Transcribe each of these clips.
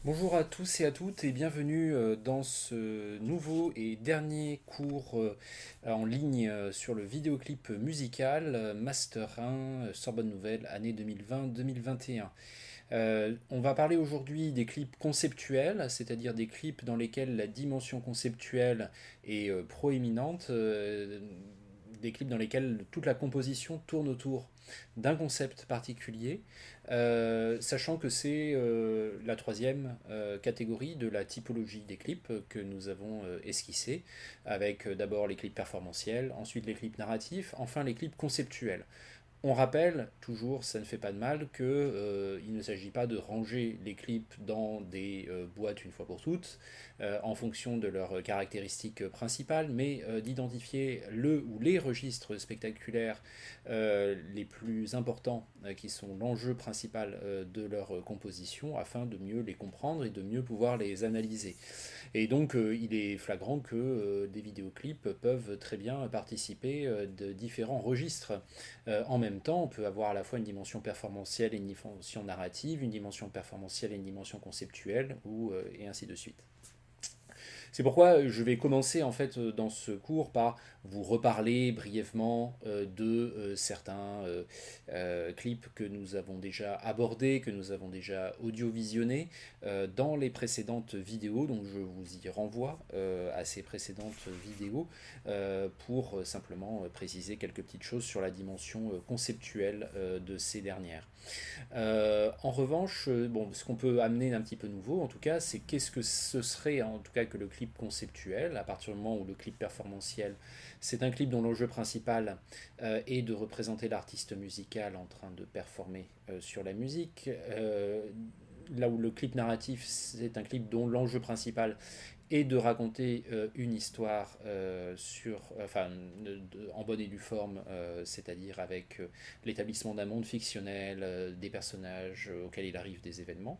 Bonjour à tous et à toutes et bienvenue dans ce nouveau et dernier cours en ligne sur le vidéoclip musical Master 1 Sorbonne Nouvelle année 2020-2021. On va parler aujourd'hui des clips conceptuels, c'est-à-dire des clips dans lesquels la dimension conceptuelle est proéminente, des clips dans lesquels toute la composition tourne autour d'un concept particulier, sachant que c'est la troisième catégorie de la typologie des clips que nous avons esquissé, avec d'abord les clips performantiels, ensuite les clips narratifs, enfin les clips conceptuels. On rappelle toujours, ça ne fait pas de mal, il ne s'agit pas de ranger les clips dans des boîtes une fois pour toutes, en fonction de leurs caractéristiques principales, mais d'identifier le ou les registres spectaculaires les plus importants, qui sont l'enjeu principal de leur composition, afin de mieux les comprendre et de mieux pouvoir les analyser. Et donc, il est flagrant que des vidéoclips peuvent très bien participer de différents registres. En même temps, on peut avoir à la fois une dimension performantielle et une dimension narrative, une dimension performantielle et une dimension conceptuelle, et ainsi de suite. C'est pourquoi je vais commencer en fait dans ce cours par vous reparler brièvement de certains clips que nous avons déjà abordés, que nous avons déjà audiovisionnés dans les précédentes vidéos. Donc je vous y renvoie à ces précédentes vidéos pour simplement préciser quelques petites choses sur la dimension conceptuelle de ces dernières. En revanche, bon, ce qu'on peut amener d'un petit peu nouveau, en tout cas, c'est qu'est-ce que ce serait, en tout cas, que le clip conceptuel, à partir du moment où le clip performantiel, c'est un clip dont l'enjeu principal est de représenter l'artiste musical en train de performer sur la musique. Là où le clip narratif, c'est un clip dont l'enjeu principal et de raconter une histoire en bonne et due forme, c'est-à-dire avec l'établissement d'un monde fictionnel, des personnages auxquels il arrive des événements.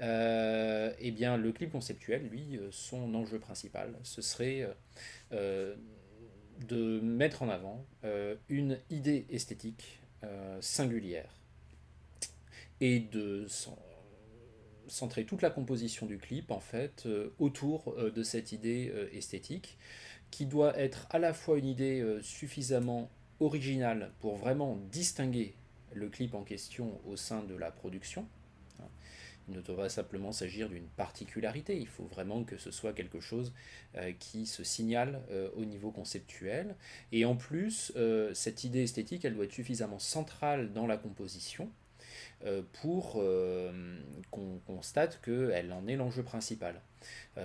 Eh bien, le clip conceptuel, lui, son enjeu principal, ce serait de mettre en avant une idée esthétique singulière et de centrer toute la composition du clip en fait autour de cette idée esthétique qui doit être à la fois une idée suffisamment originale pour vraiment distinguer le clip en question au sein de la production. Il ne devrait simplement s'agir d'une particularité, il faut vraiment que ce soit quelque chose qui se signale au niveau conceptuel. Et en plus, cette idée esthétique, elle doit être suffisamment centrale dans la composition pour qu'on constate qu'elle en est l'enjeu principal.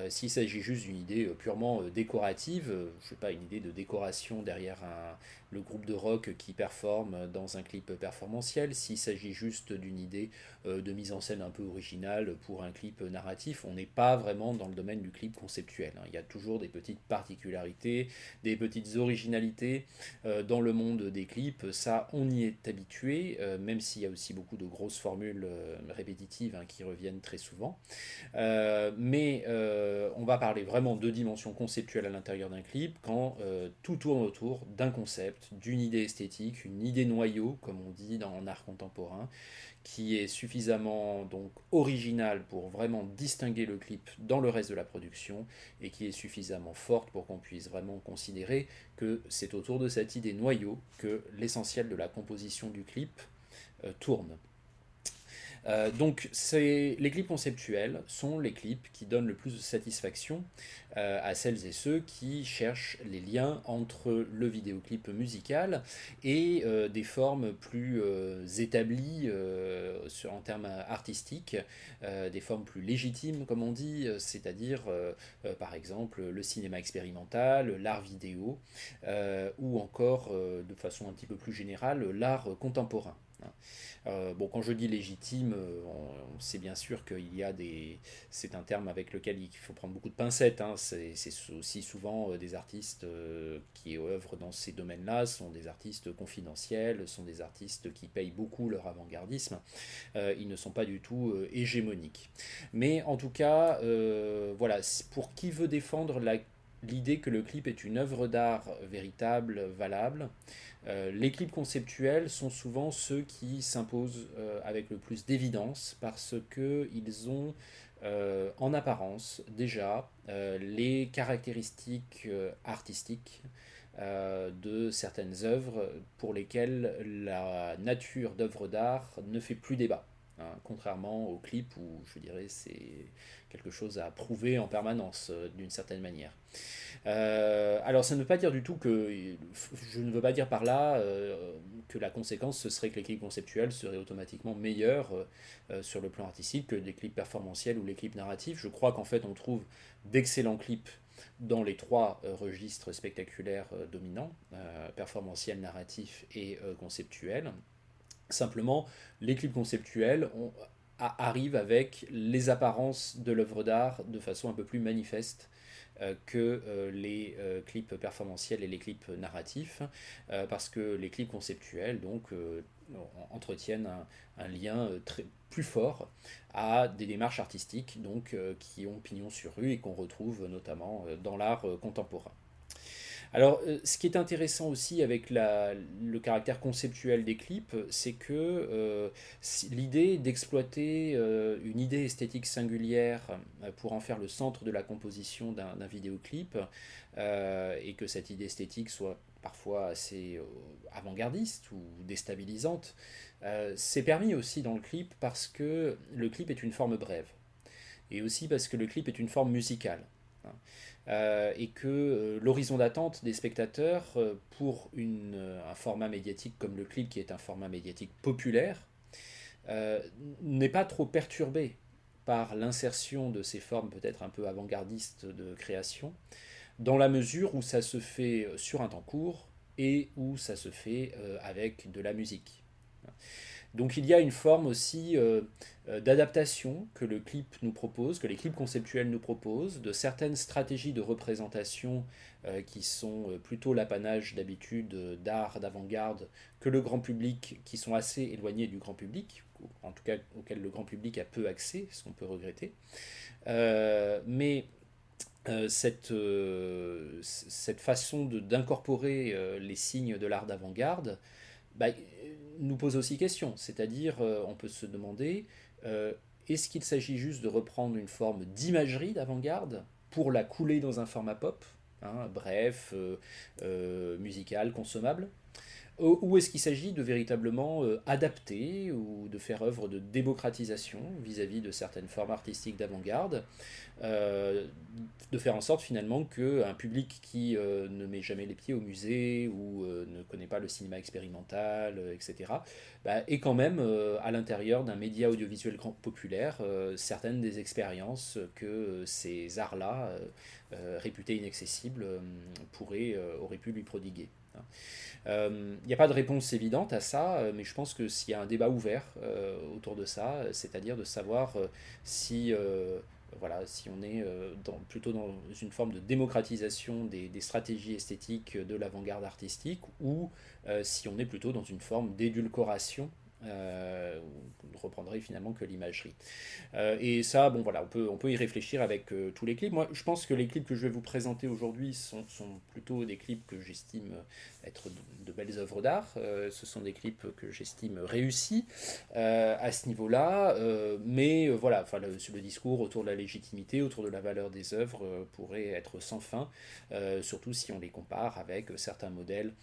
S'il s'agit juste d'une idée purement décorative, je ne sais pas, une idée de décoration derrière le groupe de rock qui performe dans un clip performantiel, s'il s'agit juste d'une idée de mise en scène un peu originale pour un clip narratif, on n'est pas vraiment dans le domaine du clip conceptuel. Il y a toujours des petites particularités, des petites originalités dans le monde des clips. Ça, on y est habitué, même s'il y a aussi beaucoup de grosses formules répétitives qui reviennent très souvent. Mais on va parler vraiment de dimension conceptuelle à l'intérieur d'un clip quand tout tourne autour d'un concept, d'une idée esthétique, une idée noyau, comme on dit dans l'art contemporain, qui est suffisamment donc originale pour vraiment distinguer le clip dans le reste de la production et qui est suffisamment forte pour qu'on puisse vraiment considérer que c'est autour de cette idée noyau que l'essentiel de la composition du clip tourne. Donc les clips conceptuels sont les clips qui donnent le plus de satisfaction à celles et ceux qui cherchent les liens entre le vidéoclip musical et des formes plus établies en termes artistiques, des formes plus légitimes comme on dit, c'est-à-dire par exemple le cinéma expérimental, l'art vidéo ou encore de façon un petit peu plus générale l'art contemporain. Bon, quand je dis légitime, on sait bien sûr qu'il y a des. C'est un terme avec lequel il faut prendre beaucoup de pincettes. C'est aussi souvent des artistes qui œuvrent dans ces domaines-là, sont des artistes confidentiels, sont des artistes qui payent beaucoup leur avant-gardisme. Ils ne sont pas du tout hégémoniques. Mais en tout cas, voilà, pour qui veut défendre l'idée que le clip est une œuvre d'art véritable, valable. Les clips conceptuels sont souvent ceux qui s'imposent avec le plus d'évidence parce qu'ils ont en apparence déjà les caractéristiques artistiques de certaines œuvres pour lesquelles la nature d'œuvre d'art ne fait plus débat, hein, contrairement au clip où je dirais c'est quelque chose à prouver en permanence d'une certaine manière. Alors ça ne veut pas dire du tout que, je ne veux pas dire par là que la conséquence ce serait que les clips conceptuels seraient automatiquement meilleurs sur le plan artistique que des clips performantiels ou les clips narratifs. Je crois qu'en fait on trouve d'excellents clips dans les trois registres spectaculaires dominants, performantiel, narratif et conceptuel. Simplement, les clips conceptuels arrivent avec les apparences de l'œuvre d'art de façon un peu plus manifeste que les clips performantiels et les clips narratifs, parce que les clips conceptuels donc entretiennent un lien plus fort à des démarches artistiques donc qui ont pignon sur rue et qu'on retrouve notamment dans l'art contemporain. Alors, ce qui est intéressant aussi avec le caractère conceptuel des clips, c'est que l'idée d'exploiter une idée esthétique singulière pour en faire le centre de la composition d'un vidéoclip, et que cette idée esthétique soit parfois assez avant-gardiste ou déstabilisante, c'est permis aussi dans le clip parce que le clip est une forme brève, et aussi parce que le clip est une forme musicale, hein. Et que l'horizon d'attente des spectateurs pour un format médiatique comme le clip, qui est un format médiatique populaire, n'est pas trop perturbé par l'insertion de ces formes peut-être un peu avant-gardistes de création, dans la mesure où ça se fait sur un temps court et où ça se fait avec de la musique. Donc il y a une forme aussi d'adaptation que le clip nous propose, que les clips conceptuels nous proposent, de certaines stratégies de représentation qui sont plutôt l'apanage d'habitude d'art d'avant-garde que le grand public, qui sont assez éloignés du grand public, en tout cas auquel le grand public a peu accès, ce qu'on peut regretter. Mais cette façon d'incorporer les signes de l'art d'avant-garde, bah, nous pose aussi question. C'est-à-dire, on peut se demander, est-ce qu'il s'agit juste de reprendre une forme d'imagerie d'avant-garde pour la couler dans un format pop, hein, bref, musical, consommable, ou est-ce qu'il s'agit de véritablement adapter ou de faire œuvre de démocratisation vis-à-vis de certaines formes artistiques d'avant-garde, de faire en sorte finalement qu'un public qui ne met jamais les pieds au musée ou ne connaît pas le cinéma expérimental, etc., bah, ait quand même à l'intérieur d'un média audiovisuel grand populaire certaines des expériences que ces arts-là, réputés inaccessibles, auraient pu lui prodiguer. Il n'y a pas de réponse évidente à ça, mais je pense que s'il y a un débat ouvert autour de ça, c'est-à-dire de savoir si, voilà, si on est plutôt dans une forme de démocratisation des stratégies esthétiques de l'avant-garde artistique, ou si on est plutôt dans une forme d'édulcoration, où on ne reprendrait finalement que l'imagerie. Et ça, bon voilà, on peut y réfléchir avec tous les clips. Moi, je pense que les clips que je vais vous présenter aujourd'hui sont plutôt des clips que j'estime être de belles œuvres d'art. Ce sont des clips que j'estime réussis à ce niveau-là. Mais voilà, enfin, le discours autour de la légitimité, autour de la valeur des œuvres pourrait être sans fin, surtout si on les compare avec certains modèles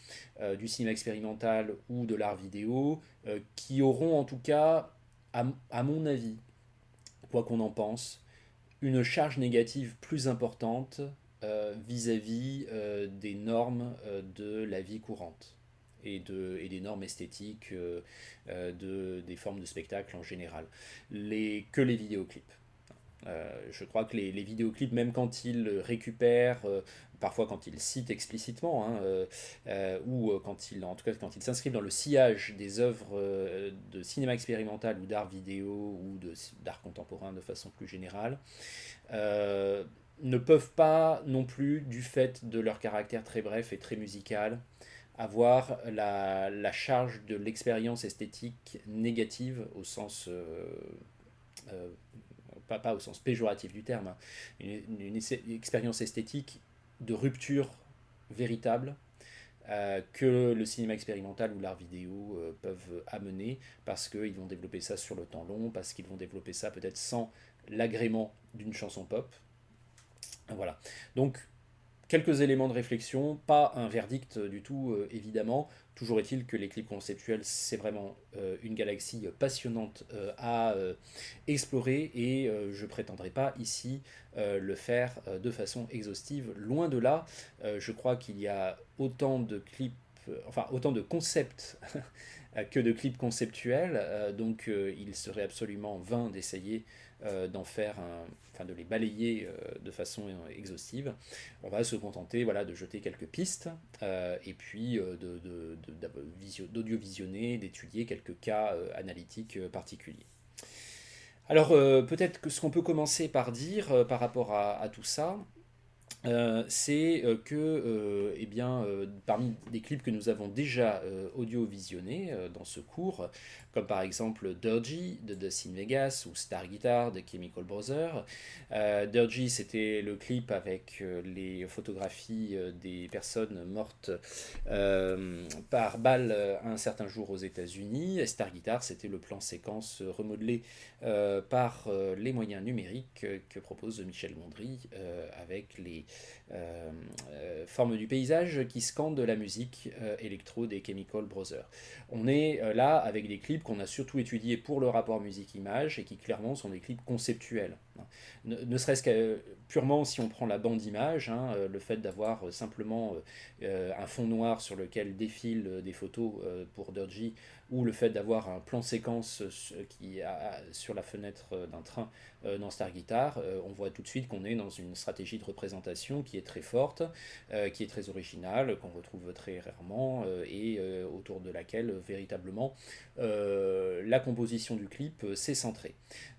du cinéma expérimental ou de l'art vidéo, qui auront en tout cas, à mon avis, quoi qu'on en pense, une charge négative plus importante vis-à-vis des normes de la vie courante et des normes esthétiques des formes de spectacle en général, que les vidéoclips. Je crois que les vidéoclips, même quand ils récupèrent, parfois quand ils citent explicitement, hein, ou en tout cas quand ils s'inscrivent dans le sillage des œuvres de cinéma expérimental ou d'art vidéo ou d'art contemporain de façon plus générale, ne peuvent pas non plus, du fait de leur caractère très bref et très musical, avoir la charge de l'expérience esthétique négative au sens pas au sens péjoratif du terme, hein, une expérience esthétique de rupture véritable que le cinéma expérimental ou l'art vidéo peuvent amener, parce qu'ils vont développer ça sur le temps long, parce qu'ils vont développer ça peut-être sans l'agrément d'une chanson pop. Voilà. Donc, quelques éléments de réflexion, pas un verdict du tout, évidemment. Toujours est-il que les clips conceptuels, c'est vraiment une galaxie passionnante à explorer, et je ne prétendrai pas ici le faire de façon exhaustive. Loin de là, je crois qu'il y a autant de clips, enfin autant de concepts que de clips conceptuels, donc il serait absolument vain d'essayer d'en faire enfin de les balayer de façon exhaustive. On va se contenter, voilà, de jeter quelques pistes et puis d'audio-visionner, d'étudier quelques cas analytiques particuliers. Alors peut-être que ce qu'on peut commencer par dire par rapport à tout ça, c'est que eh bien, parmi des clips que nous avons déjà audio-visionnés dans ce cours, comme par exemple Dirgy de Dust in Vegas ou Star Guitar de Chemical Brothers. Dirgy, c'était le clip avec les photographies des personnes mortes par balle un certain jour aux États-Unis. Et Star Guitar, c'était le plan séquence remodelé par les moyens numériques que propose Michel Gondry avec les formes du paysage qui scandent la musique électro des Chemical Brothers. On est là avec des clips qu'on a surtout étudiés pour le rapport musique-image et qui clairement sont des clips conceptuels. Ne serait-ce que purement si on prend la bande image, hein, le fait d'avoir simplement un fond noir sur lequel défilent des photos pour Dirgy, ou le fait d'avoir un plan séquence sur la fenêtre d'un train dans Star Guitar, on voit tout de suite qu'on est dans une stratégie de représentation qui est très forte, qui est très originale, qu'on retrouve très rarement et autour de laquelle véritablement la composition du clip s'est centrée.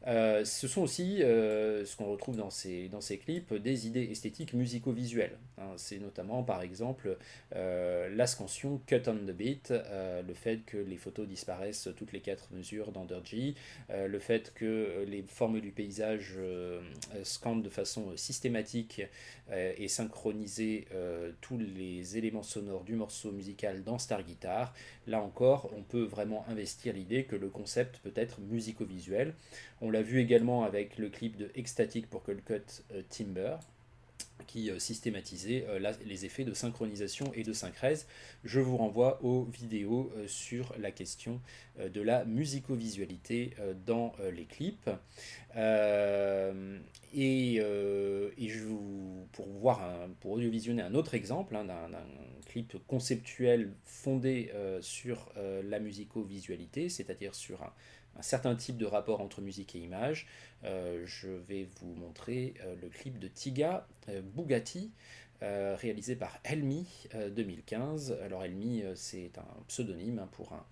Ce sont aussi, ce qu'on retrouve dans ces clips, des idées esthétiques musico-visuelles. Hein. C'est notamment par exemple la scansion Cut on the Beat, le fait que les photos disparaissent toutes les 4 mesures dans Dirgy, le fait que les formes du paysage scandent de façon systématique et synchroniser tous les éléments sonores du morceau musical dans Star Guitar. Là encore, on peut vraiment investir l'idée que le concept peut être musico-visuel. On l'a vu également avec le clip de Ecstatic pour Colcut Timber, qui systématisait les effets de synchronisation et de synchrèse. Je vous renvoie aux vidéos sur la question de la musicovisualité dans les clips. Pour audio-visionner un autre exemple hein, d'un clip conceptuel fondé sur la musicovisualité, c'est-à-dire sur un certain type de rapport entre musique et image, je vais vous montrer le clip de Tiga Bugatti, réalisé par Helmi 2015. Alors Helmi, c'est un pseudonyme hein, pour un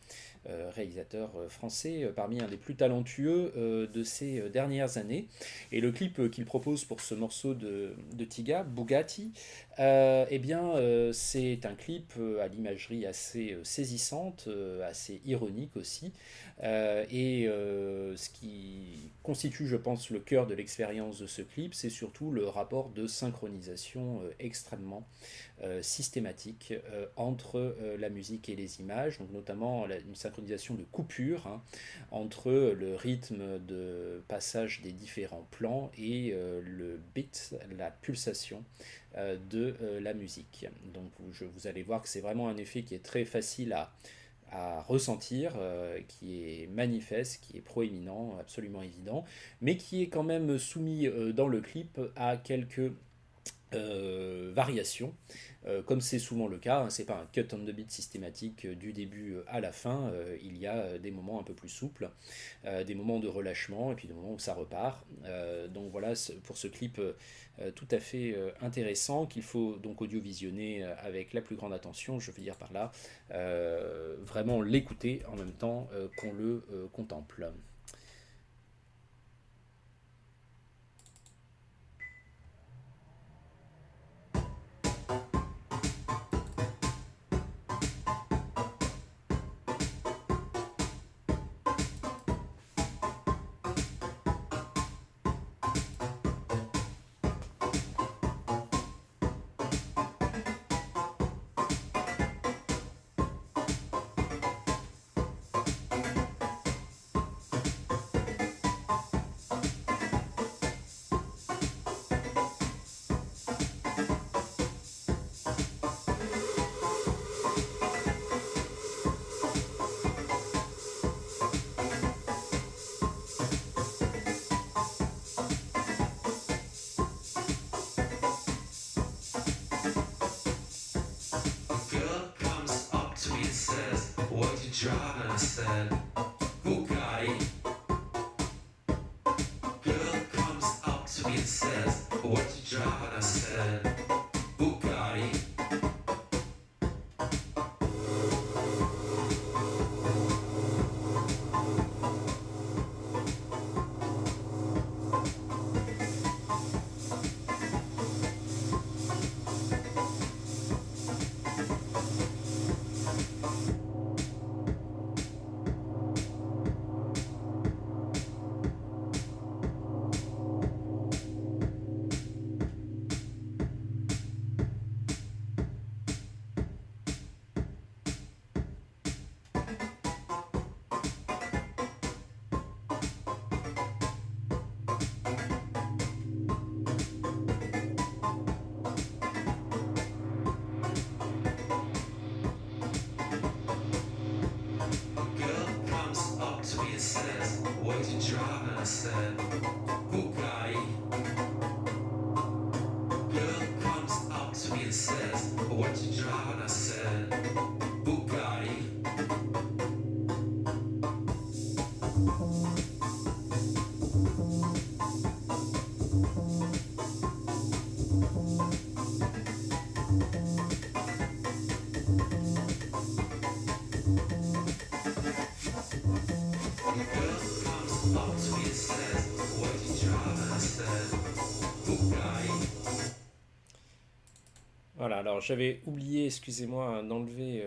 réalisateur français parmi un des plus talentueux de ces dernières années. Et le clip qu'il propose pour ce morceau de Tiga, Bugatti, eh bien, c'est un clip à l'imagerie assez saisissante, assez ironique aussi. Ce qui constitue, je pense, le cœur de l'expérience de ce clip, c'est surtout le rapport de synchronisation extrêmement systématique entre la musique et les images, donc notamment une synchronisation de coupure hein, entre le rythme de passage des différents plans et le beat, la pulsation de la musique. Donc vous allez voir que c'est vraiment un effet qui est très facile à ressentir, qui est manifeste, qui est proéminent, absolument évident, mais qui est quand même soumis dans le clip à quelques variations, comme c'est souvent le cas, hein, c'est pas un cut on the beat systématique du début à la fin, il y a des moments un peu plus souples, des moments de relâchement et puis des moments où ça repart. Donc voilà pour ce clip tout à fait intéressant qu'il faut donc audio-visionner avec la plus grande attention, je veux dire par là, vraiment l'écouter en même temps qu'on le contemple. I said, Bugatti. Girl comes up to me and says, what you drive? And I said, Bugatti. Girl comes up to me and says, what you drive? And I said, Bugatti. Girl comes up to me and says, what you drive? And I said, Bugatti. Girl comes up to me and says, what you drive? And I said, Bugatti. Voilà, alors j'avais oublié, excusez-moi, d'enlever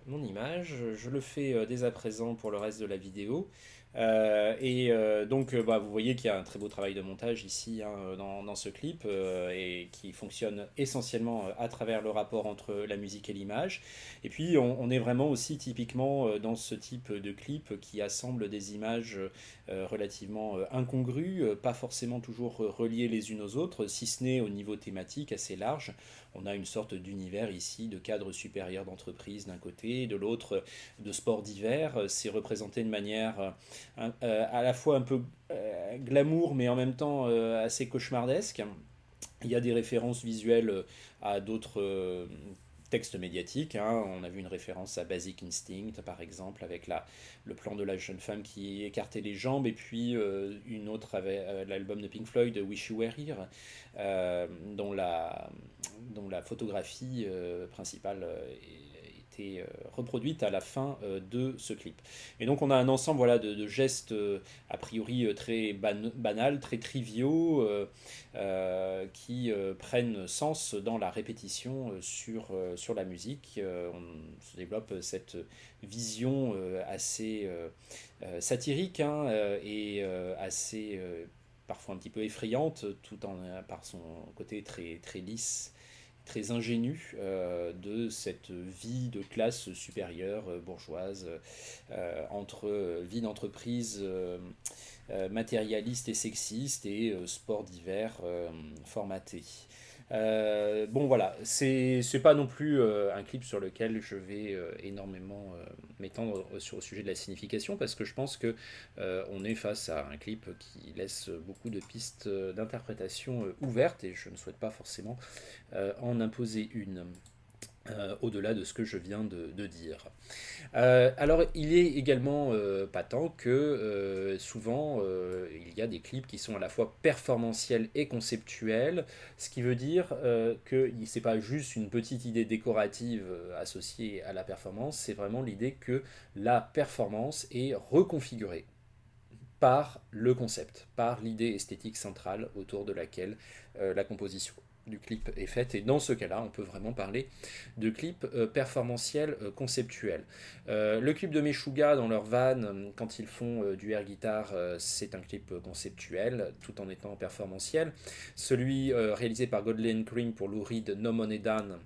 mon image. Je le fais dès à présent pour le reste de la vidéo. Donc, bah, vous voyez qu'il y a un très beau travail de montage ici hein, dans ce clip et qui fonctionne essentiellement à travers le rapport entre la musique et l'image. Et puis, on est vraiment aussi typiquement dans ce type de clip qui assemble des images relativement incongrues, pas forcément toujours reliées les unes aux autres, si ce n'est au niveau thématique assez large. On a une sorte d'univers ici, de cadre supérieur d'entreprise d'un côté, de l'autre de sport d'hiver. C'est représenté de manière à la fois un peu glamour, mais en même temps assez cauchemardesque. Il y a des références visuelles à d'autres textes médiatiques. Hein. On a vu une référence à Basic Instinct, par exemple, avec le plan de la jeune femme qui écartait les jambes, et puis une autre avec l'album de Pink Floyd, Wish You Were Here, euh, dont, la, dont la photographie principale été reproduite à la fin de ce clip. Et donc on a un ensemble voilà, de gestes a priori très banals, très triviaux, qui prennent sens dans la répétition sur la musique. On se développe cette vision assez satirique hein, et assez parfois un petit peu effrayante, tout en par son côté très, très lisse très ingénu de cette vie de classe supérieure bourgeoise entre vie d'entreprise matérialiste et sexiste et sport d'hiver formaté. Bon voilà, c'est pas non plus un clip sur lequel je vais énormément m'étendre sur le sujet de la signification parce que je pense que on est face à un clip qui laisse beaucoup de pistes d'interprétation ouvertes et je ne souhaite pas forcément en imposer une. Au-delà de ce que je viens de dire. Alors, il est également patent que souvent il y a des clips qui sont à la fois performantiels et conceptuels, ce qui veut dire que c'est pas juste une petite idée décorative associée à la performance, c'est vraiment l'idée que la performance est reconfigurée par le concept, par l'idée esthétique centrale autour de laquelle la composition du clip est faite. Et dans ce cas-là, on peut vraiment parler de clip performantiel conceptuel. Le clip de Meshuggah dans leur van, quand ils font du air guitar, c'est un clip conceptuel, tout en étant performantiel. Celui réalisé par Godley Cream pour Lou Reed, No Money Down,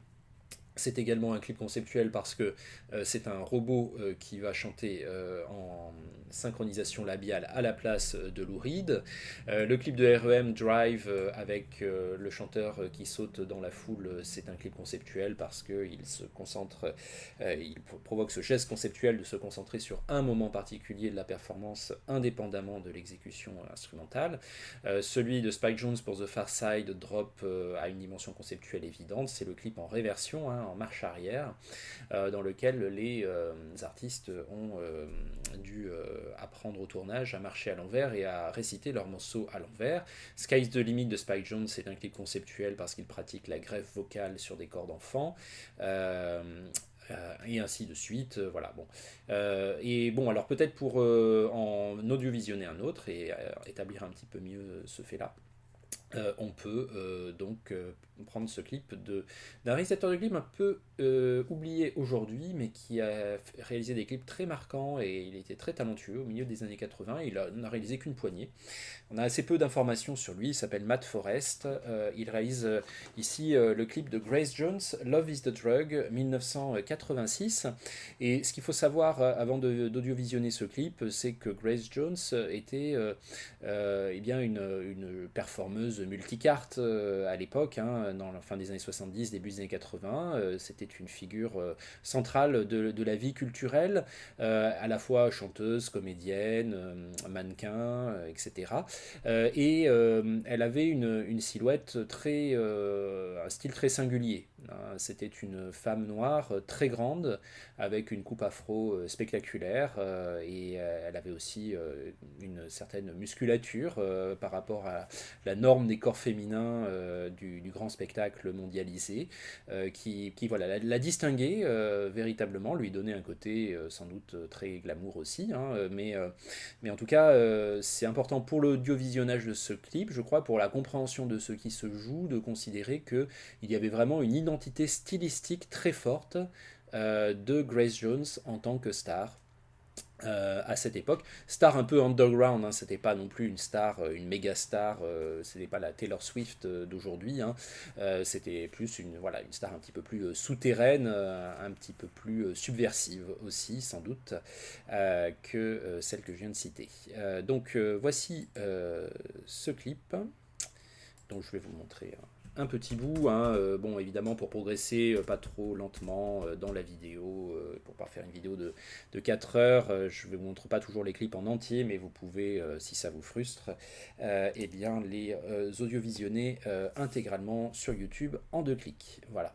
c'est également un clip conceptuel parce que c'est un robot qui va chanter en synchronisation labiale à la place de Lou Reed. Le clip de R.E.M. Drive avec le chanteur qui saute dans la foule, c'est un clip conceptuel parce qu'il se concentre, il provoque ce geste conceptuel de se concentrer sur un moment particulier de la performance indépendamment de l'exécution instrumentale. Celui de Spike Jonze pour The Far Side Drop a une dimension conceptuelle évidente, c'est le clip en réversion, hein, en marche arrière, dans lequel les artistes ont dû apprendre au tournage à marcher à l'envers et à réciter leurs morceaux à l'envers. Sky's the Limit de Spike Jonze, c'est un clip conceptuel parce qu'il pratique la greffe vocale sur des corps d'enfants. Et ainsi de suite, voilà, bon. Et bon, alors peut-être pour en audio-visionner un autre et établir un petit peu mieux ce fait-là, on peut donc prendre ce clip d'un réalisateur de clips un peu oublié aujourd'hui, mais qui a réalisé des clips très marquants et il était très talentueux au milieu des années 80. Il n'a réalisé qu'une poignée. On a assez peu d'informations sur lui. Il s'appelle Matt Forrest. Il réalise ici le clip de Grace Jones, Love is the Drug, 1986. Et ce qu'il faut savoir avant d'audio-visionner ce clip, c'est que Grace Jones était eh bien une performeuse multicarte à l'époque, hein, dans la fin des années 70, début des années 80. C'était une figure centrale de la vie culturelle, à la fois chanteuse, comédienne, mannequin, etc. Et elle avait une silhouette très, un style très singulier. C'était une femme noire très grande, avec une coupe afro spectaculaire, et elle avait aussi une certaine musculature par rapport à la norme des corps féminins du grand spectacle mondialisé, voilà, la distinguait véritablement, lui donnait un côté sans doute très glamour aussi, hein, mais en tout cas, c'est important pour l'audiovisionnage de ce clip, je crois, pour la compréhension de ce qui se joue, de considérer qu'il y avait vraiment une identité stylistique très forte de Grace Jones en tant que star. À cette époque, star un peu underground, hein, c'était pas non plus une star, une méga star, c'était pas la Taylor Swift d'aujourd'hui, hein, c'était plus voilà, une star un petit peu plus souterraine, un petit peu plus subversive aussi, sans doute, que celle que je viens de citer. Donc voici ce clip, dont je vais vous montrer un petit bout, hein, bon évidemment pour progresser pas trop lentement dans la vidéo, pour pas faire une vidéo de 4 heures, je ne vous montre pas toujours les clips en entier, mais vous pouvez, si ça vous frustre, eh bien les audio-visionner intégralement sur YouTube en 2 clics. Voilà.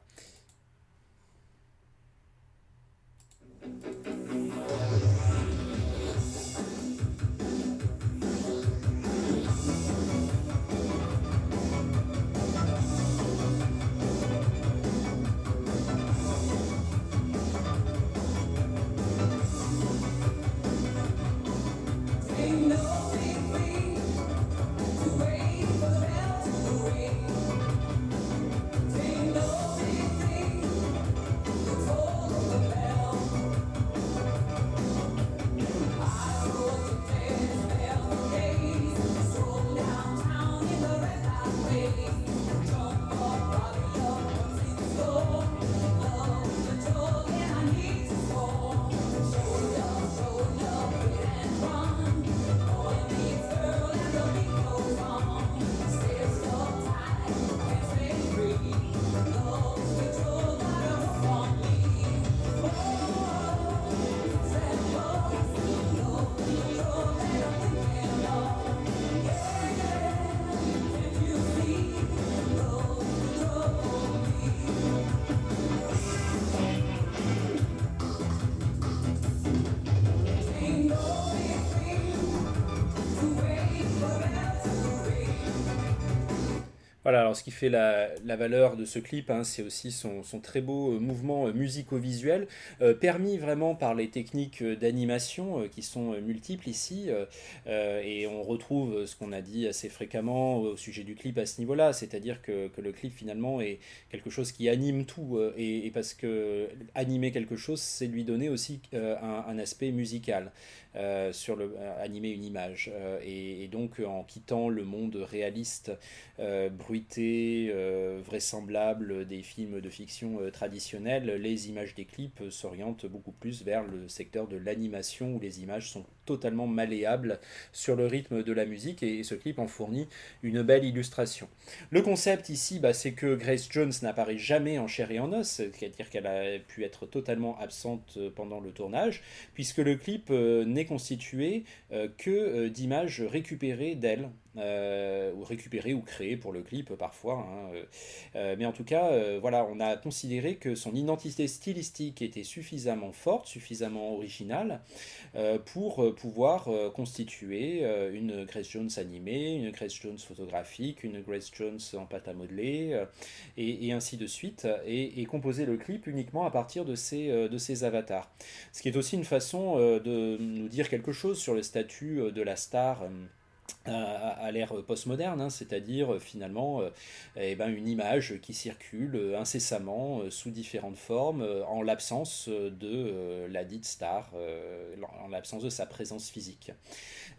Voilà, alors ce qui fait la valeur de ce clip, hein, c'est aussi son très beau mouvement musico-visuel, permis vraiment par les techniques d'animation qui sont multiples ici, et on retrouve ce qu'on a dit assez fréquemment au sujet du clip à ce niveau-là, c'est-à-dire que le clip finalement est quelque chose qui anime tout, et parce que animer quelque chose, c'est lui donner aussi un aspect musical. Animer une image, et donc en quittant le monde réaliste, bruité, vraisemblable des films de fiction traditionnels, les images des clips s'orientent beaucoup plus vers le secteur de l'animation où les images sont totalement malléables sur le rythme de la musique, et ce clip en fournit une belle illustration. Le concept ici, c'est que Grace Jones n'apparaît jamais en chair et en os, c'est-à-dire qu'elle a pu être totalement absente pendant le tournage, puisque le clip n'est constitué que d'images récupérées d'elle ou récupéré ou créé pour le clip parfois, hein. Mais en tout cas, voilà, on a considéré que son identité stylistique était suffisamment forte, suffisamment originale, pour pouvoir constituer une Grace Jones animée, une Grace Jones photographique, une Grace Jones en pâte à modeler, et ainsi de suite, et composer le clip uniquement à partir de ces avatars. Ce qui est aussi une façon de nous dire quelque chose sur le statut de la star à l'ère postmoderne, hein, c'est-à-dire finalement eh ben, une image qui circule incessamment sous différentes formes en l'absence de la dite star, en l'absence de sa présence physique.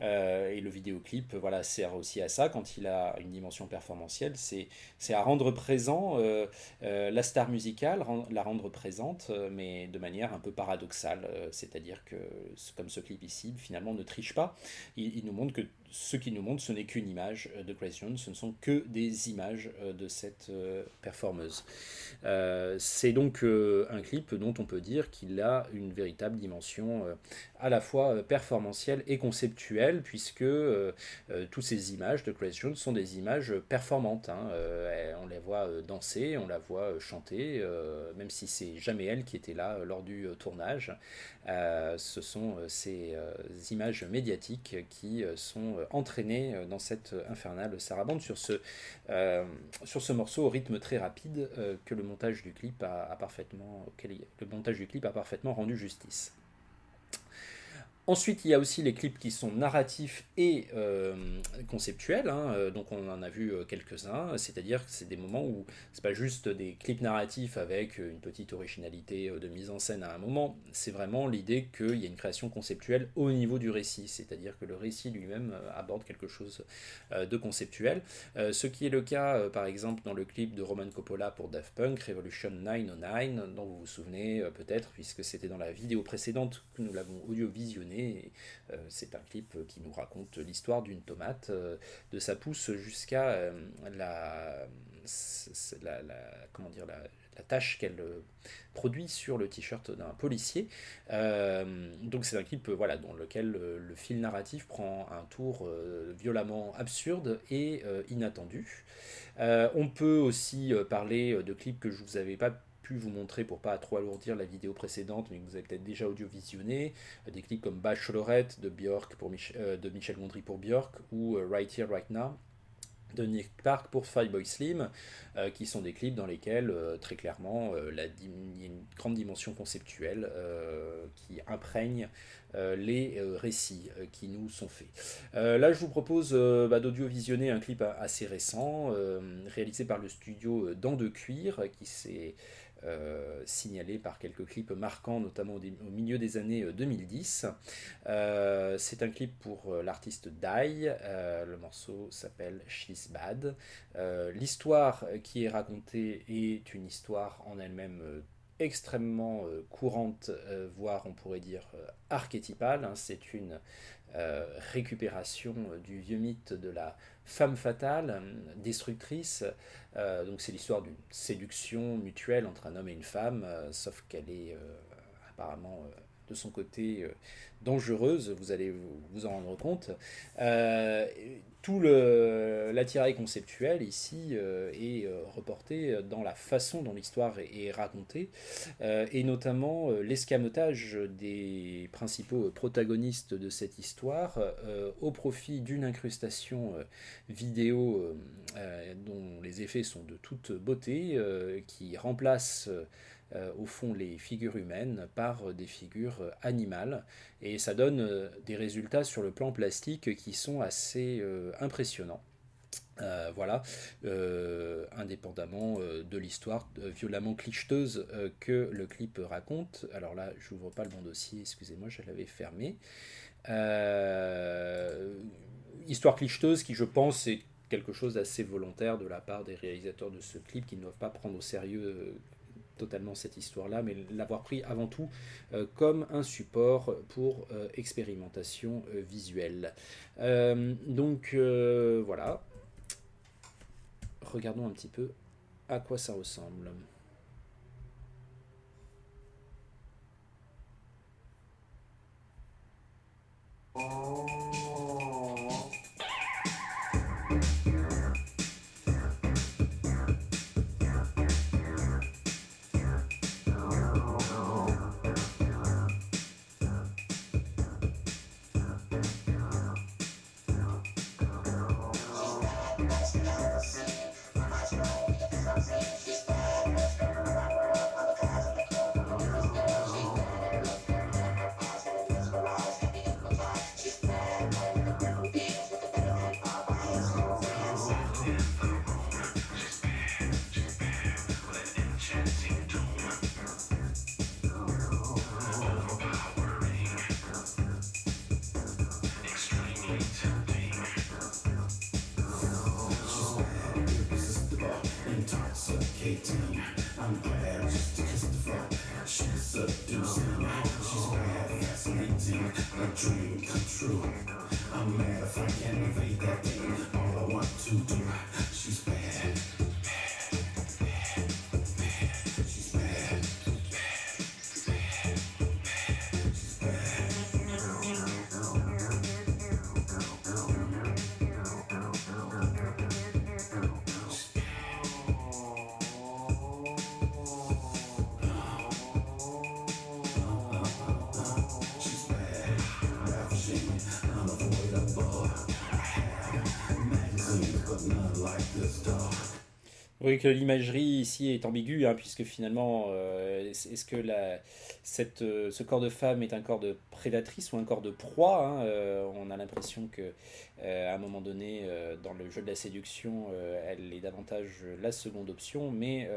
Et le vidéoclip voilà, sert aussi à ça quand il a une dimension performantielle, c'est à rendre présent la star musicale, la rendre présente, mais de manière un peu paradoxale, c'est-à-dire que comme ce clip ici finalement ne triche pas, il nous montre que ce qu'il nous montre, ce n'est qu'une image de Grace Jones, ce ne sont que des images de cette performeuse. C'est donc un clip dont on peut dire qu'il a une véritable dimension à la fois performantielle et conceptuelle, puisque toutes ces images de Grace Jones sont des images performantes, hein. On les voit danser, on la voit chanter, même si c'est jamais elle qui était là lors du tournage. Ce sont ces images médiatiques qui sont entraînées dans cette infernale sarabande sur ce morceau au rythme très rapide que le montage du clip auquel le montage du clip a parfaitement rendu justice. Ensuite, il y a aussi les clips qui sont narratifs et conceptuels, hein. Donc on en a vu quelques-uns, c'est-à-dire que c'est des moments où c'est pas juste des clips narratifs avec une petite originalité de mise en scène à un moment, c'est vraiment l'idée qu'il y a une création conceptuelle au niveau du récit, c'est-à-dire que le récit lui-même aborde quelque chose de conceptuel. Ce qui est le cas, par exemple, dans le clip de Roman Coppola pour Daft Punk, Revolution 909, dont vous vous souvenez peut-être, puisque c'était dans la vidéo précédente que nous l'avons audio-visionné. C'est un clip qui nous raconte l'histoire d'une tomate, de sa pousse jusqu'à comment dire, la tâche qu'elle produit sur le t-shirt d'un policier. Donc c'est un clip voilà, dans lequel le fil narratif prend un tour violemment absurde et inattendu. On peut aussi parler de clips que je vous avais pas pu vous montrer pour pas trop alourdir la vidéo précédente, mais que vous avez peut-être déjà audio-visionné, des clips comme Bachelorette de de Michel Gondry pour Björk, ou Right Here Right Now de Nick Park pour Fatboy Slim, qui sont des clips dans lesquels très clairement il y a une grande dimension conceptuelle qui imprègne les récits qui nous sont faits. Là je vous propose d'audio-visionner un clip assez récent réalisé par le studio Dents de Cuir, qui s'est signalé par quelques clips marquants, notamment au milieu des années 2010. C'est un clip pour l'artiste Dai. Le morceau s'appelle She's Bad. L'histoire qui est racontée est une histoire en elle-même extrêmement courante, voire on pourrait dire archétypale, hein. C'est une récupération du vieux mythe de la femme fatale, destructrice. Donc c'est l'histoire d'une séduction mutuelle entre un homme et une femme, sauf qu'elle est apparemment de son côté dangereuse, vous allez vous en rendre compte. Tout l'attirail conceptuel ici est reporté dans la façon dont l'histoire est racontée, et notamment l'escamotage des principaux protagonistes de cette histoire au profit d'une incrustation vidéo dont les effets sont de toute beauté, qui remplace au fond les figures humaines par des figures animales, et ça donne des résultats sur le plan plastique qui sont assez impressionnants. Voilà, indépendamment de l'histoire violemment clicheteuse que le clip raconte. Alors là, j'ouvre pas le bon dossier, excusez-moi, je l'avais fermé. Histoire clicheteuse qui, je pense, est quelque chose d'assez volontaire de la part des réalisateurs de ce clip, qui ne doivent pas prendre au sérieux totalement cette histoire-là, mais l'avoir pris avant tout comme un support pour expérimentation visuelle. Donc voilà, regardons un petit peu à quoi ça ressemble. K-Town. I'm glad just to kiss the fuck. She was seducing. She's bad, fascinating. A dream come true. I'm mad if I can't evade that thing. All I want to do. She's bad. She's bad. Oui, que l'imagerie ici est ambiguë, hein, puisque finalement, est-ce que ce corps de femme est un corps de prédatrice ou un corps de proie, hein, on a l'impression que à un moment donné, dans le jeu de la séduction, elle est davantage la seconde option, mais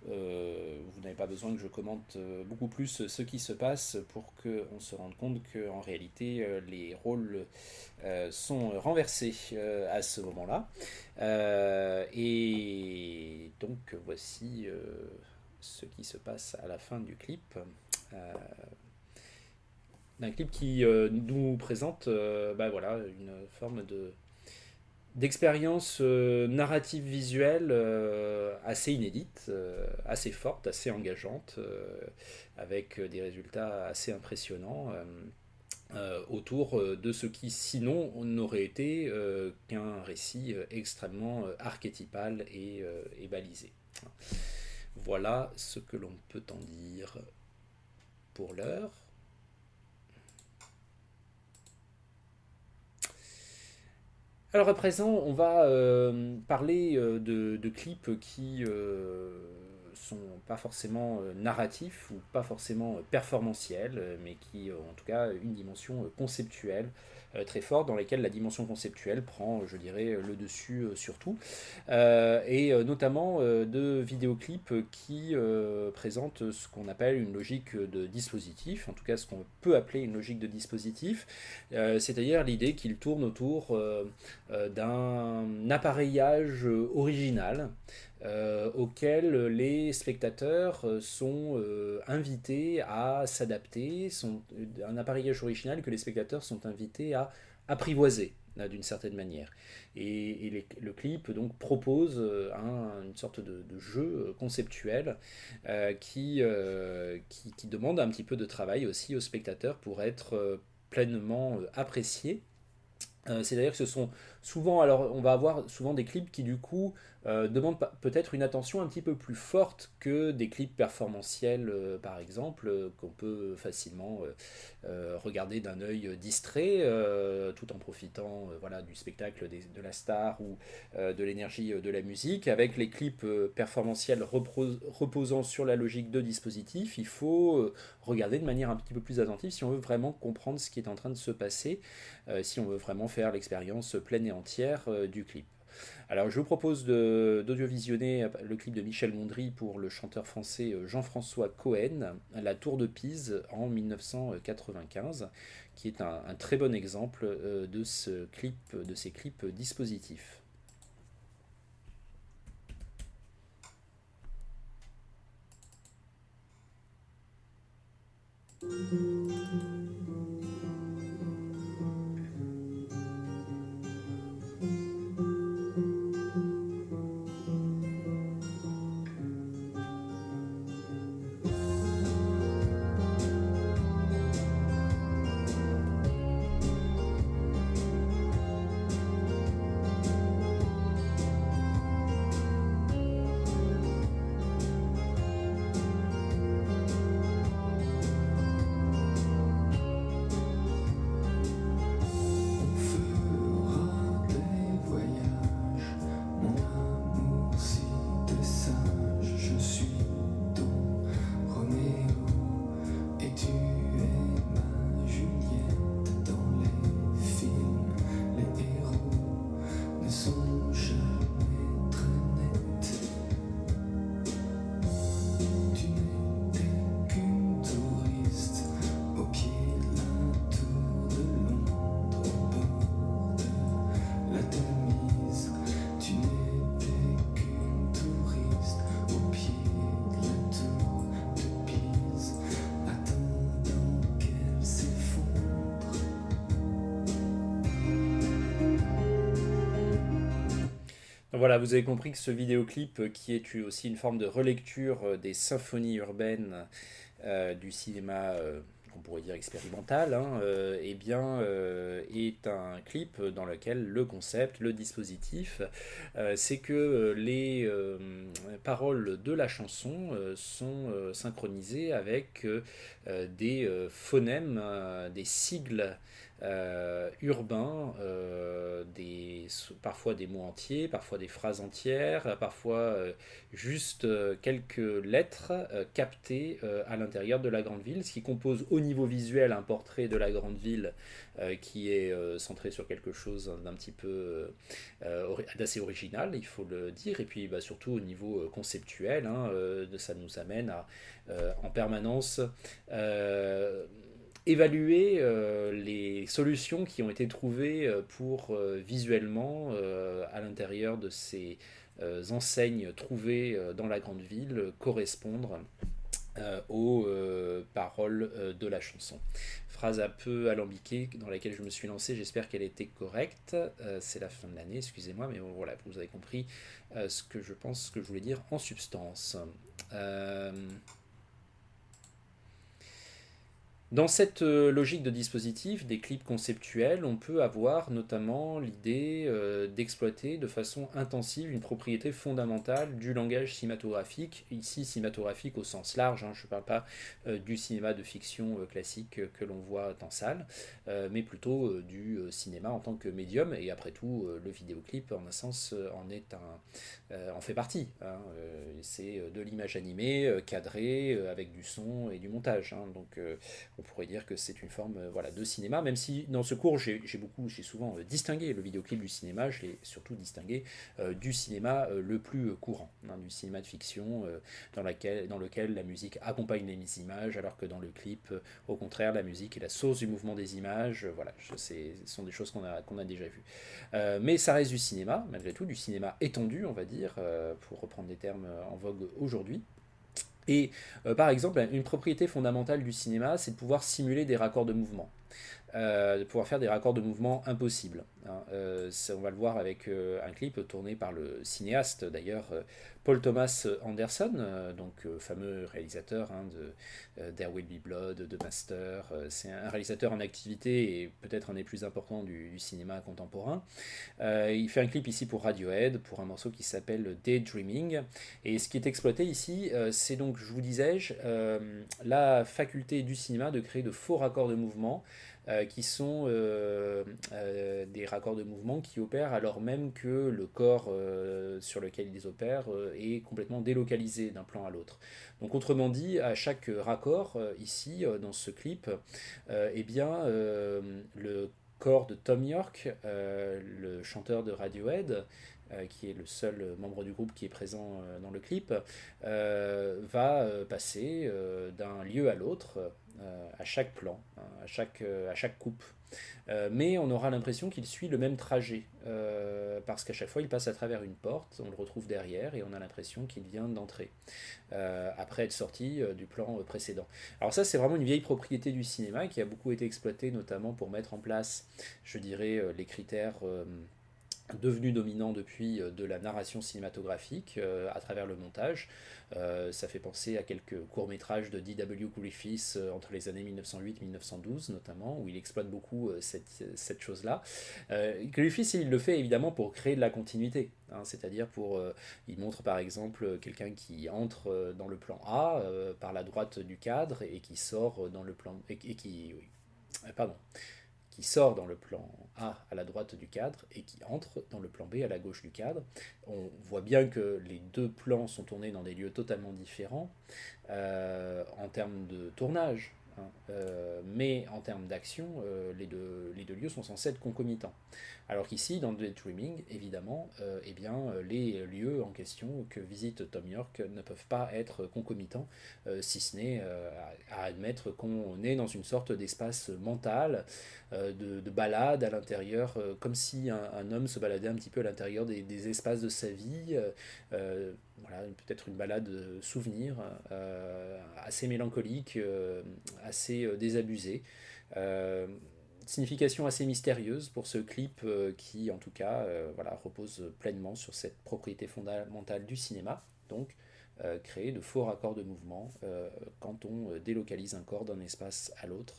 vous n'avez pas besoin que je commente beaucoup plus ce qui se passe pour qu'on se rende compte qu'en réalité, les rôles sont renversés à ce moment-là. Et donc voici ce qui se passe à la fin du clip. D'un clip qui nous présente voilà, une forme d'expérience narrative visuelle assez inédite, assez forte, assez engageante, avec des résultats assez impressionnants. Autour de ce qui sinon n'aurait été qu'un récit extrêmement archétypal et balisé. Voilà ce que l'on peut en dire pour l'heure. Alors à présent, on va parler de clips qui sont pas forcément narratifs ou pas forcément performantiels, mais qui ont en tout cas une dimension conceptuelle très forte, dans lesquelles la dimension conceptuelle prend, je dirais, le dessus sur tout, et notamment de vidéoclips qui présentent ce qu'on appelle une logique de dispositif, en tout cas ce qu'on peut appeler une logique de dispositif, c'est-à-dire l'idée qu'il tourne autour d'un appareillage original auquel les spectateurs sont invités à s'adapter, un appareillage original que les spectateurs sont invités à apprivoiser d'une certaine manière. Et le clip donc propose une sorte de jeu conceptuel qui demande un petit peu de travail aussi aux spectateurs pour être pleinement apprécié. C'est-à-dire que ce sont souvent, alors on va avoir souvent des clips qui du coup demandent peut-être une attention un petit peu plus forte que des clips performantiels par exemple, qu'on peut facilement regarder d'un œil distrait, tout en profitant voilà, du spectacle de la star ou de l'énergie de la musique. Avec les clips performantiels reposant sur la logique de dispositif, il faut regarder de manière un petit peu plus attentive si on veut vraiment comprendre ce qui est en train de se passer, si on veut vraiment faire l'expérience pleine et entière du clip. Alors je vous propose d'audio-visionner le clip de Michel Gondry pour le chanteur français Jean-François Cohen, La Tour de Pise en 1995, qui est un très bon exemple de ces clips dispositifs. Voilà, vous avez compris que ce vidéoclip, qui est aussi une forme de relecture des symphonies urbaines du cinéma, qu'on pourrait dire expérimental, hein, eh bien, est un clip dans lequel le concept, le dispositif, c'est que paroles de la chanson sont synchronisées avec des phonèmes, des sigles urbains, parfois des mots entiers, parfois des phrases entières, parfois juste quelques lettres captées à l'intérieur de la grande ville, ce qui compose au niveau visuel un portrait de la grande ville qui est centré sur quelque chose d'un petit peu d'assez original, il faut le dire, et puis bah, surtout au niveau conceptuel, hein, ça nous amène à en permanence évaluer les solutions qui ont été trouvées pour visuellement, à l'intérieur de ces enseignes trouvées dans la grande ville, correspondre aux paroles de la chanson. Phrase un peu alambiquée dans laquelle je me suis lancé, j'espère qu'elle était correcte. C'est la fin de l'année, excusez-moi, mais bon, voilà, vous avez compris ce que je pense que je voulais dire en substance. Euh, Dans cette logique de dispositif, des clips conceptuels, on peut avoir notamment l'idée d'exploiter de façon intensive une propriété fondamentale du langage cinématographique, ici cinématographique au sens large, hein, je ne parle pas du cinéma de fiction classique que l'on voit en salle, mais plutôt du cinéma en tant que médium, et après tout, le vidéoclip en un sens en fait partie, hein, c'est de l'image animée, cadrée, avec du son et du montage, hein, donc on pourrait dire que c'est une forme voilà, de cinéma, même si dans ce cours j'ai souvent distingué le vidéoclip du cinéma, je l'ai surtout distingué du cinéma le plus courant, hein, du cinéma de fiction dans lequel la musique accompagne les images, alors que dans le clip, au contraire, la musique est la source du mouvement des images, voilà, ce sont des choses qu'on a déjà vues. Mais ça reste du cinéma, malgré tout, du cinéma étendu, on va dire, pour reprendre des termes en vogue aujourd'hui. Et par exemple, une propriété fondamentale du cinéma, c'est de pouvoir simuler des raccords de mouvement, de pouvoir faire des raccords de mouvement impossibles, hein. On va le voir avec un clip tourné par le cinéaste d'ailleurs Paul Thomas Anderson, donc fameux réalisateur, hein, de There Will Be Blood, de Master. C'est un réalisateur en activité et peut-être un des plus importants du cinéma contemporain. Il fait un clip ici pour Radiohead, pour un morceau qui s'appelle Daydreaming. Et ce qui est exploité ici, c'est donc, je vous disais-je, la faculté du cinéma de créer de faux raccords de mouvement qui sont des raccords de mouvement qui opèrent alors même que le corps sur lequel ils opèrent est complètement délocalisé d'un plan à l'autre. Donc autrement dit, à chaque raccord ici dans ce clip, eh bien le corps de Tom York, le chanteur de Radiohead, qui est le seul membre du groupe qui est présent dans le clip, va passer d'un lieu à l'autre à chaque plan, hein, à chaque coupe. Mais on aura l'impression qu'il suit le même trajet, parce qu'à chaque fois il passe à travers une porte, on le retrouve derrière et on a l'impression qu'il vient d'entrer, après être sorti du plan précédent. Alors ça c'est vraiment une vieille propriété du cinéma qui a beaucoup été exploitée notamment pour mettre en place, je dirais, les critères devenu dominant depuis de la narration cinématographique à travers le montage. Ça fait penser à quelques courts-métrages de D.W. Griffiths entre les années 1908-1912 notamment, où il exploite beaucoup cette chose-là. Griffiths, il le fait évidemment pour créer de la continuité, hein, c'est-à-dire il montre par exemple quelqu'un qui entre dans le plan A par la droite du cadre et qui sort dans le plan... et qui... Oui, pardon, qui sort dans le plan A à la droite du cadre et qui entre dans le plan B à la gauche du cadre. On voit bien que les deux plans sont tournés dans des lieux totalement différents en termes de tournage, hein, mais en termes d'action, les deux lieux sont censés être concomitants. Alors qu'ici, dans Daydreaming, évidemment, eh bien, les lieux en question que visite Tom York ne peuvent pas être concomitants, si ce n'est à admettre qu'on est dans une sorte d'espace mental, de balade à l'intérieur, comme si un homme se baladait un petit peu à l'intérieur des espaces de sa vie, voilà, peut-être une balade souvenir assez mélancolique, assez désabusée. signification assez mystérieuse pour ce clip qui, en tout cas, voilà, repose pleinement sur cette propriété fondamentale du cinéma, donc créer de faux raccords de mouvement quand on délocalise un corps d'un espace à l'autre.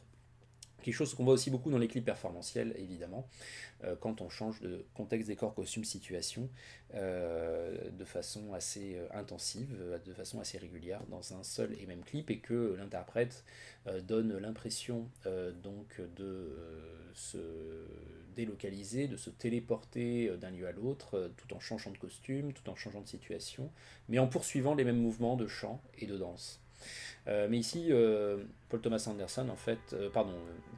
Quelque chose qu'on voit aussi beaucoup dans les clips performantiels, évidemment, quand on change de contexte, décor, costume, situation, de façon assez intensive, de façon assez régulière, dans un seul et même clip, et que l'interprète donne l'impression donc de se délocaliser, de se téléporter d'un lieu à l'autre, tout en changeant de costume, tout en changeant de situation, mais en poursuivant les mêmes mouvements de chant et de danse. Mais ici, Paul Thomas Anderson, en fait,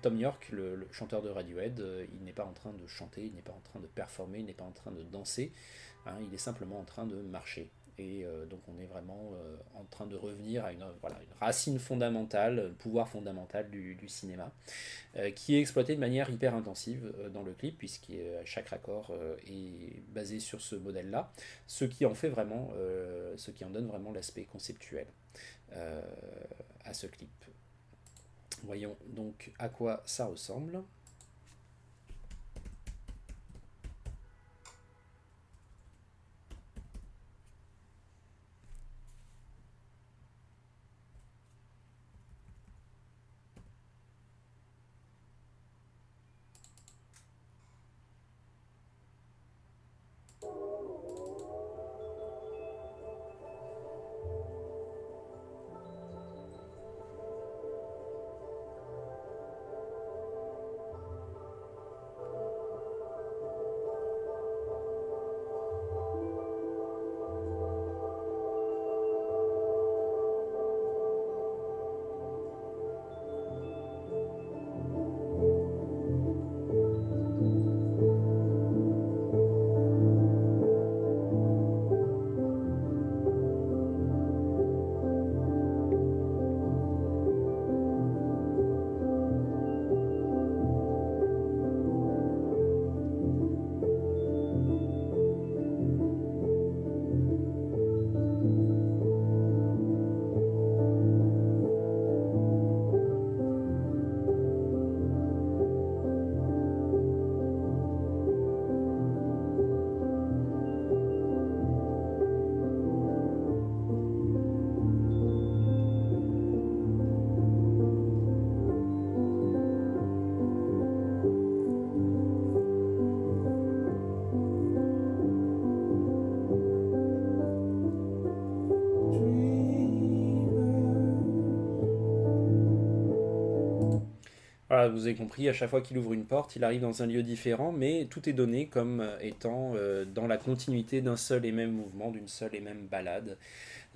Tom York, le chanteur de Radiohead, il n'est pas en train de chanter, il n'est pas en train de performer, il n'est pas en train de danser, hein, il est simplement en train de marcher. Et donc on est vraiment en train de revenir à voilà, une racine fondamentale, un pouvoir fondamental du cinéma, qui est exploité de manière hyper intensive dans le clip, puisque chaque raccord est basé sur ce modèle-là, ce qui en donne vraiment l'aspect conceptuel euh, à ce clip. Voyons donc à quoi ça ressemble. Voilà, vous avez compris, à chaque fois qu'il ouvre une porte, il arrive dans un lieu différent, mais tout est donné comme étant dans la continuité d'un seul et même mouvement, d'une seule et même balade.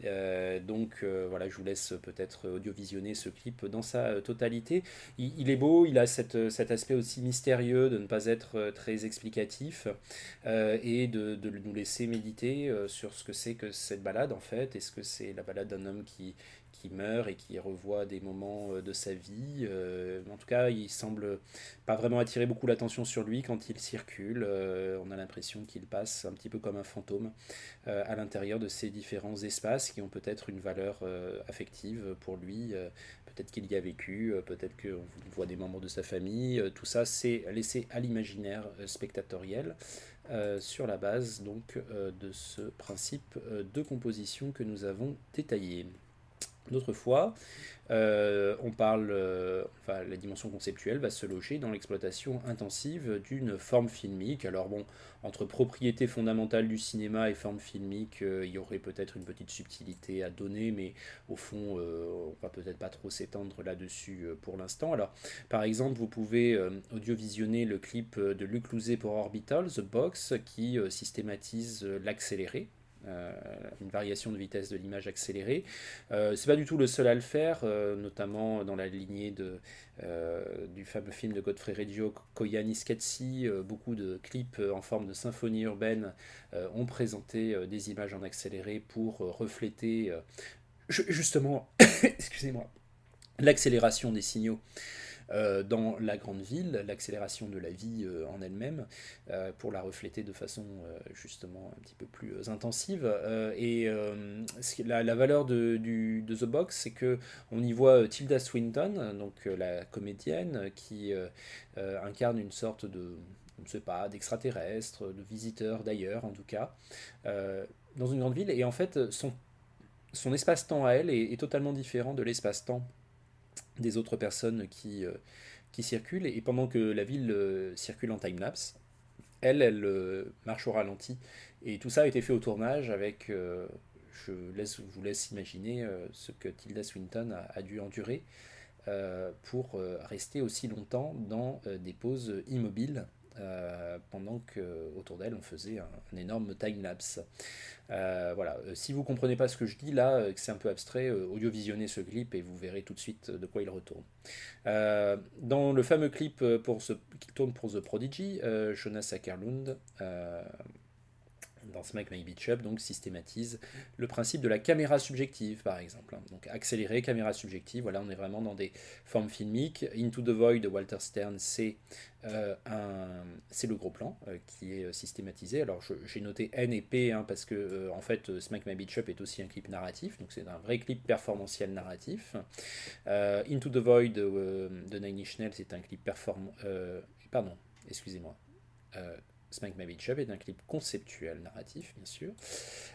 Voilà, je vous laisse peut-être audiovisionner ce clip dans sa totalité. Il est beau, il a cet aspect aussi mystérieux de ne pas être très explicatif et de nous laisser méditer sur ce que c'est que cette balade en fait. Est-ce que c'est la balade d'un homme qui meurt et qui revoit des moments de sa vie. En tout cas, il semble pas vraiment attirer beaucoup l'attention sur lui quand il circule. On a l'impression qu'il passe un petit peu comme un fantôme à l'intérieur de ces différents espaces qui ont peut-être une valeur affective pour lui. Peut-être qu'il y a vécu, peut-être qu'il voit des membres de sa famille. Tout ça, c'est laissé à l'imaginaire spectatoriel. Sur la base donc de ce principe de composition que nous avons détaillé. D'autres fois, la dimension conceptuelle va se loger dans l'exploitation intensive d'une forme filmique. Alors bon, entre propriété fondamentale du cinéma et forme filmique, il y aurait peut-être une petite subtilité à donner, mais au fond, on va peut-être pas trop s'étendre là-dessus pour l'instant. Alors, par exemple, vous pouvez audiovisionner le clip de Luc Louzet pour Orbital, The Box, qui systématise l'accéléré. Une variation de vitesse de l'image accélérée. C'est pas du tout le seul à le faire, notamment dans la lignée du fameux film de Godfrey Reggio, Koyaanisqatsi. Beaucoup de clips en forme de symphonie urbaine ont présenté des images en accéléré pour refléter justement, excusez-moi, l'accélération des signaux dans la grande ville, l'accélération de la vie en elle-même, pour la refléter de façon justement un petit peu plus intensive. La valeur de The Box, c'est que on y voit Tilda Swinton, donc la comédienne, qui incarne une sorte de, on ne sait pas, d'extraterrestre, de visiteur d'ailleurs en tout cas, dans une grande ville. Et en fait, son espace-temps à elle est totalement différent de l'espace-temps des autres personnes qui circulent. Et pendant que la ville circule en time-lapse, elle marche au ralenti. Et tout ça a été fait au tournage avec, vous laisse imaginer ce que Tilda Swinton a dû endurer pour rester aussi longtemps dans des poses immobiles pendant qu'autour d'elle on faisait un énorme time-lapse. Voilà. Si vous comprenez pas ce que je dis là, que c'est un peu abstrait, audio-visionnez ce clip et vous verrez tout de suite de quoi il retourne. Dans le fameux clip qui tourne pour The Prodigy, Jonas Åkerlund dans Smack My Bitch Up, donc systématise le principe de la caméra subjective, par exemple. Donc accéléré, caméra subjective, voilà, on est vraiment dans des formes filmiques. Into the Void de Walter Stern, c'est le gros plan qui est systématisé. Alors j'ai noté N et P parce que en fait Smack My Bitch Up est aussi un clip narratif, donc c'est un vrai clip performantiel narratif. Into the Void de Nine Inch Nails, c'est un clip pardon, excusez-moi. Smack My Bitch Up est un clip conceptuel narratif, bien sûr,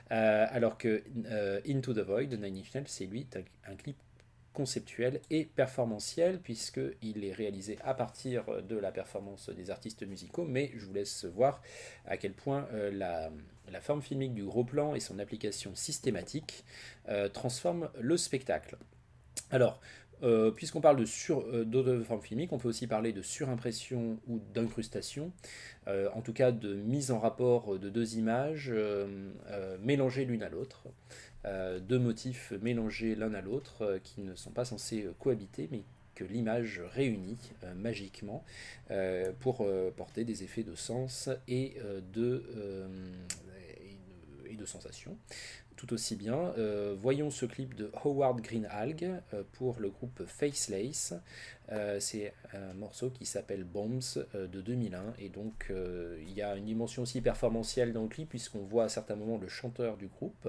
alors que Into the Void de Nine Inch Nails, c'est lui un clip conceptuel et performantiel, puisqu'il est réalisé à partir de la performance des artistes musicaux, mais je vous laisse voir à quel point la forme filmique du gros plan et son application systématique transforment le spectacle. Alors, puisqu'on parle d'autres formes filmiques, on peut aussi parler de surimpression ou d'incrustation, en tout cas de mise en rapport de deux images mélangées l'une à l'autre, deux motifs mélangés l'un à l'autre qui ne sont pas censés cohabiter, mais que l'image réunit magiquement pour porter des effets de sens et de sensation. Tout aussi bien, voyons ce clip de Howard Greenhalgh pour le groupe Faceless. C'est un morceau qui s'appelle Bombs de 2001, et donc il y a une dimension aussi performantielle dans le clip puisqu'on voit à certains moments le chanteur du groupe,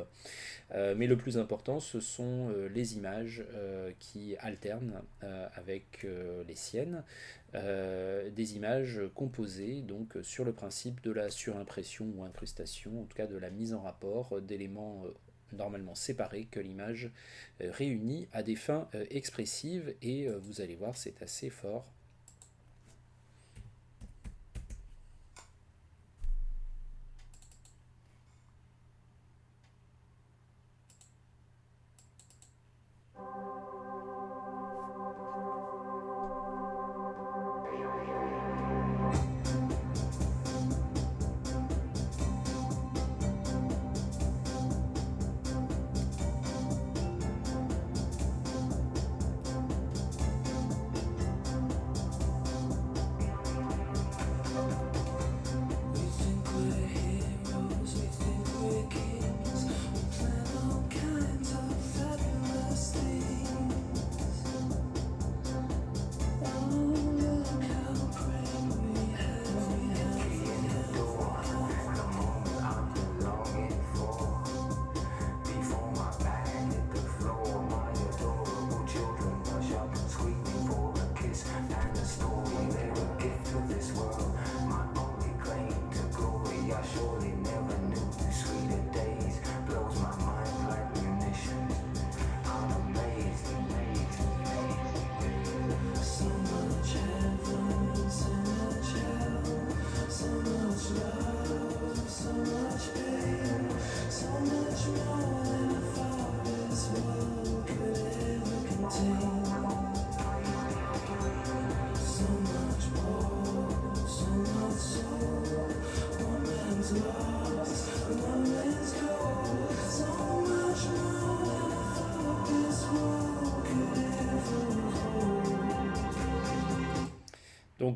mais le plus important ce sont les images qui alternent avec les siennes, des images composées donc sur le principe de la surimpression ou incrustation, en tout cas de la mise en rapport d'éléments normalement séparés que l'image réunit à des fins expressives, et vous allez voir, c'est assez fort.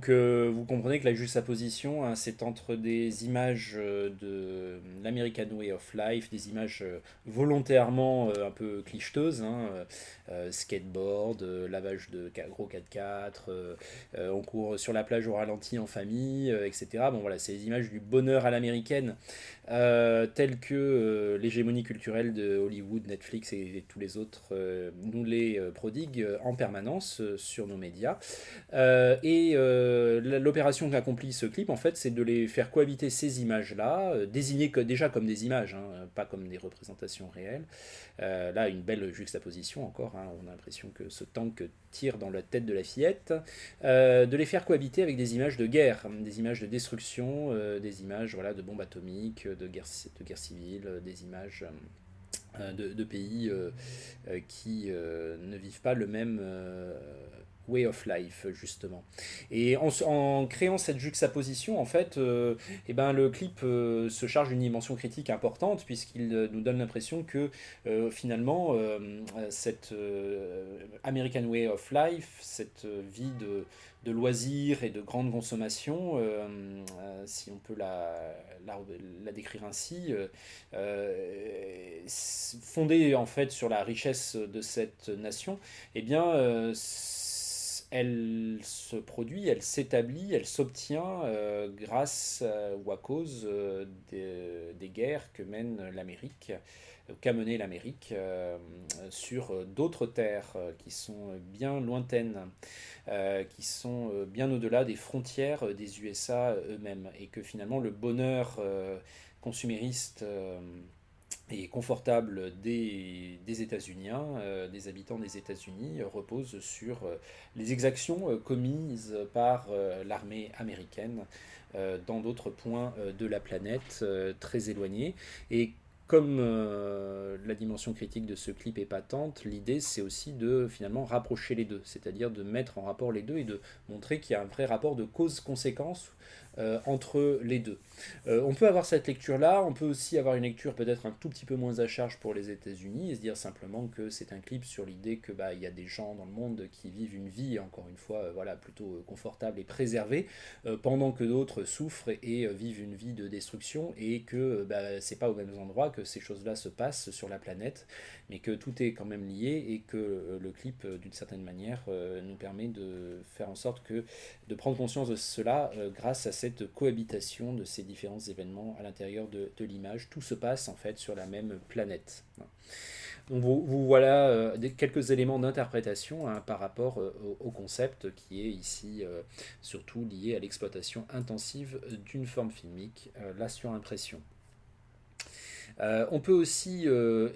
Donc vous comprenez que la juxtaposition, hein, c'est entre des images de l'American Way of Life, des images volontairement un peu clicheteuses, hein, skateboard, lavage de gros 4x4, on court sur la plage au ralenti en famille, etc. Bon voilà, c'est les images du bonheur à l'américaine, telles que l'hégémonie culturelle de Hollywood, Netflix et tous les autres nous les prodiguent en permanence sur nos médias. L'opération qu'accomplit ce clip, en fait, c'est de les faire cohabiter ces images-là, désignées déjà comme des images, hein, pas comme des représentations réelles. Là, une belle juxtaposition encore, hein, on a l'impression que ce tank tire dans la tête de la fillette. De les faire cohabiter avec des images de guerre, des images de destruction, des images voilà, de bombes atomiques, de guerre civile, des images de pays qui ne vivent pas le même way of life, justement. Et en créant cette juxtaposition, en fait, eh ben, le clip se charge d'une dimension critique importante, puisqu'il nous donne l'impression que finalement, cette American way of life, cette vie de loisirs et de grande consommation, si on peut la décrire ainsi, fondée en fait sur la richesse de cette nation, eh bien, elle se produit, elle s'établit, elle s'obtient grâce ou à cause des guerres que mène l'Amérique, qu'a mené l'Amérique sur d'autres terres qui sont bien lointaines, qui sont bien au-delà des frontières des USA eux-mêmes, et que finalement le bonheur consumériste et confortable des États-Uniens, des habitants des États-Unis, repose sur les exactions commises par l'armée américaine dans d'autres points de la planète très éloignés. Et comme la dimension critique de ce clip est patente, l'idée c'est aussi de finalement rapprocher les deux, c'est-à-dire de mettre en rapport les deux et de montrer qu'il y a un vrai rapport de cause-conséquence entre les deux. On peut avoir cette lecture-là, on peut aussi avoir une lecture peut-être un tout petit peu moins à charge pour les États-Unis et se dire simplement que c'est un clip sur l'idée que y a des gens dans le monde qui vivent une vie, encore une fois, voilà, plutôt confortable et préservée, pendant que d'autres souffrent et vivent une vie de destruction, et que c'est pas aux mêmes endroits que ces choses-là se passent sur la planète, mais que tout est quand même lié, et que le clip, d'une certaine manière, nous permet de faire en sorte de prendre conscience de cela grâce à cette cohabitation de ces différents événements à l'intérieur de l'image. Tout se passe en fait sur la même planète. Donc vous voilà quelques éléments d'interprétation par rapport au concept qui est ici surtout lié à l'exploitation intensive d'une forme filmique, la surimpression. On peut aussi,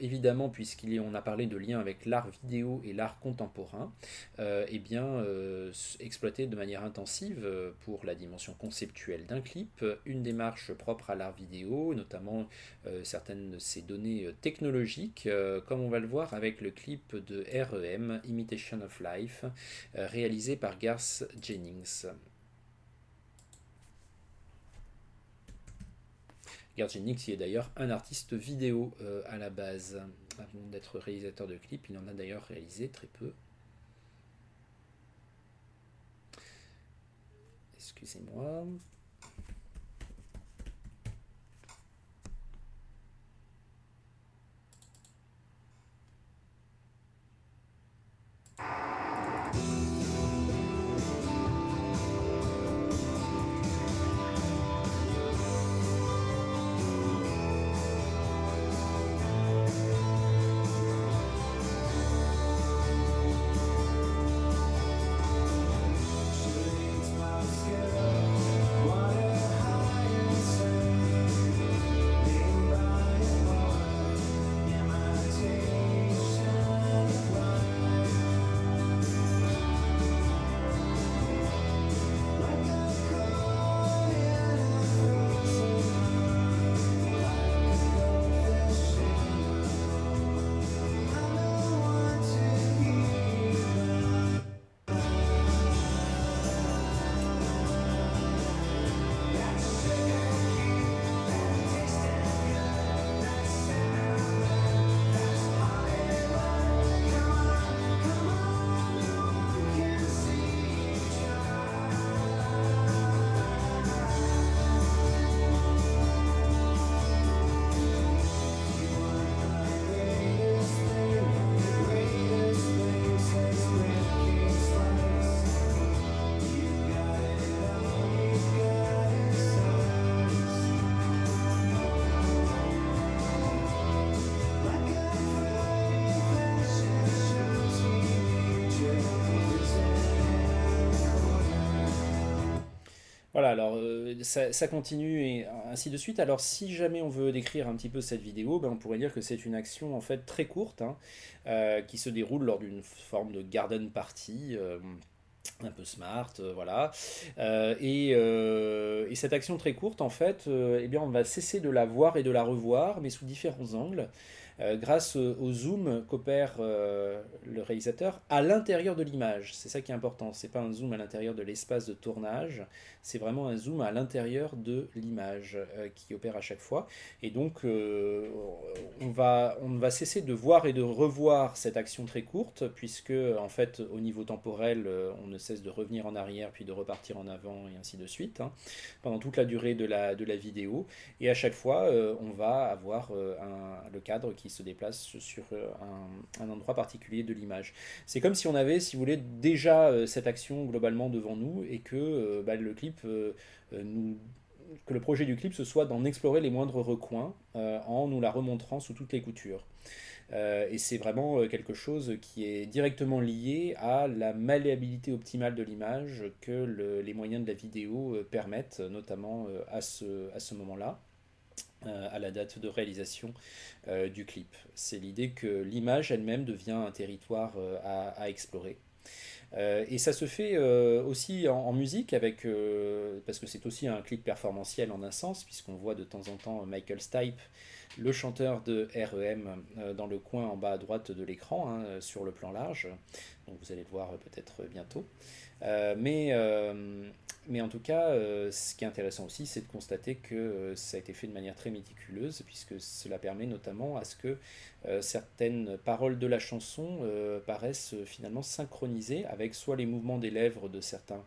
évidemment, puisqu'on a parlé de lien avec l'art vidéo et l'art contemporain, exploiter de manière intensive, pour la dimension conceptuelle d'un clip, une démarche propre à l'art vidéo, notamment certaines de ces données technologiques, comme on va le voir avec le clip de REM, Imitation of Life, réalisé par Garth Jennings. Garth Jennings, qui est d'ailleurs un artiste vidéo à la base. Avant d'être réalisateur de clips, il en a d'ailleurs réalisé très peu. Excusez-moi. voilà, alors ça continue et ainsi de suite. Alors si jamais on veut décrire un petit peu cette vidéo, ben, on pourrait dire que c'est une action en fait très courte, hein, qui se déroule lors d'une forme de garden party. Un peu smart, voilà. Et cette action très courte, en fait, eh bien, on va cesser de la voir et de la revoir, mais sous différents angles, grâce au zoom qu'opère le réalisateur à l'intérieur de l'image. C'est ça qui est important. C'est pas un zoom à l'intérieur de l'espace de tournage, c'est vraiment un zoom à l'intérieur de l'image qui opère à chaque fois. Et donc, on ne va cesser de voir et de revoir cette action très courte, puisque en fait, au niveau temporel, on ne cesse de revenir en arrière, puis de repartir en avant, et ainsi de suite, hein, pendant toute la durée de la vidéo. Et à chaque fois, on va avoir le cadre qui se déplace sur un endroit particulier de l'image. C'est comme si on avait, si vous voulez, déjà cette action globalement devant nous, et que bah, le clip nous que le projet du clip ce soit d'en explorer les moindres recoins en nous la remontrant sous toutes les coutures. Et c'est vraiment quelque chose qui est directement lié à la malléabilité optimale de l'image que les moyens de la vidéo permettent, notamment à ce moment-là, à la date de réalisation du clip. C'est l'idée que l'image elle-même devient un territoire à explorer. Et ça se fait aussi en musique avec, parce que c'est aussi un clip performantiel en un sens, puisqu'on voit de temps en temps Michael Stipe, le chanteur de REM, dans le coin en bas à droite de l'écran, hein, sur le plan large. Donc vous allez le voir peut-être bientôt. Euh, mais, euh, mais en tout cas, ce qui est intéressant aussi, c'est de constater que ça a été fait de manière très méticuleuse, puisque cela permet notamment à ce que certaines paroles de la chanson paraissent finalement synchronisées avec soit les mouvements des lèvres de certains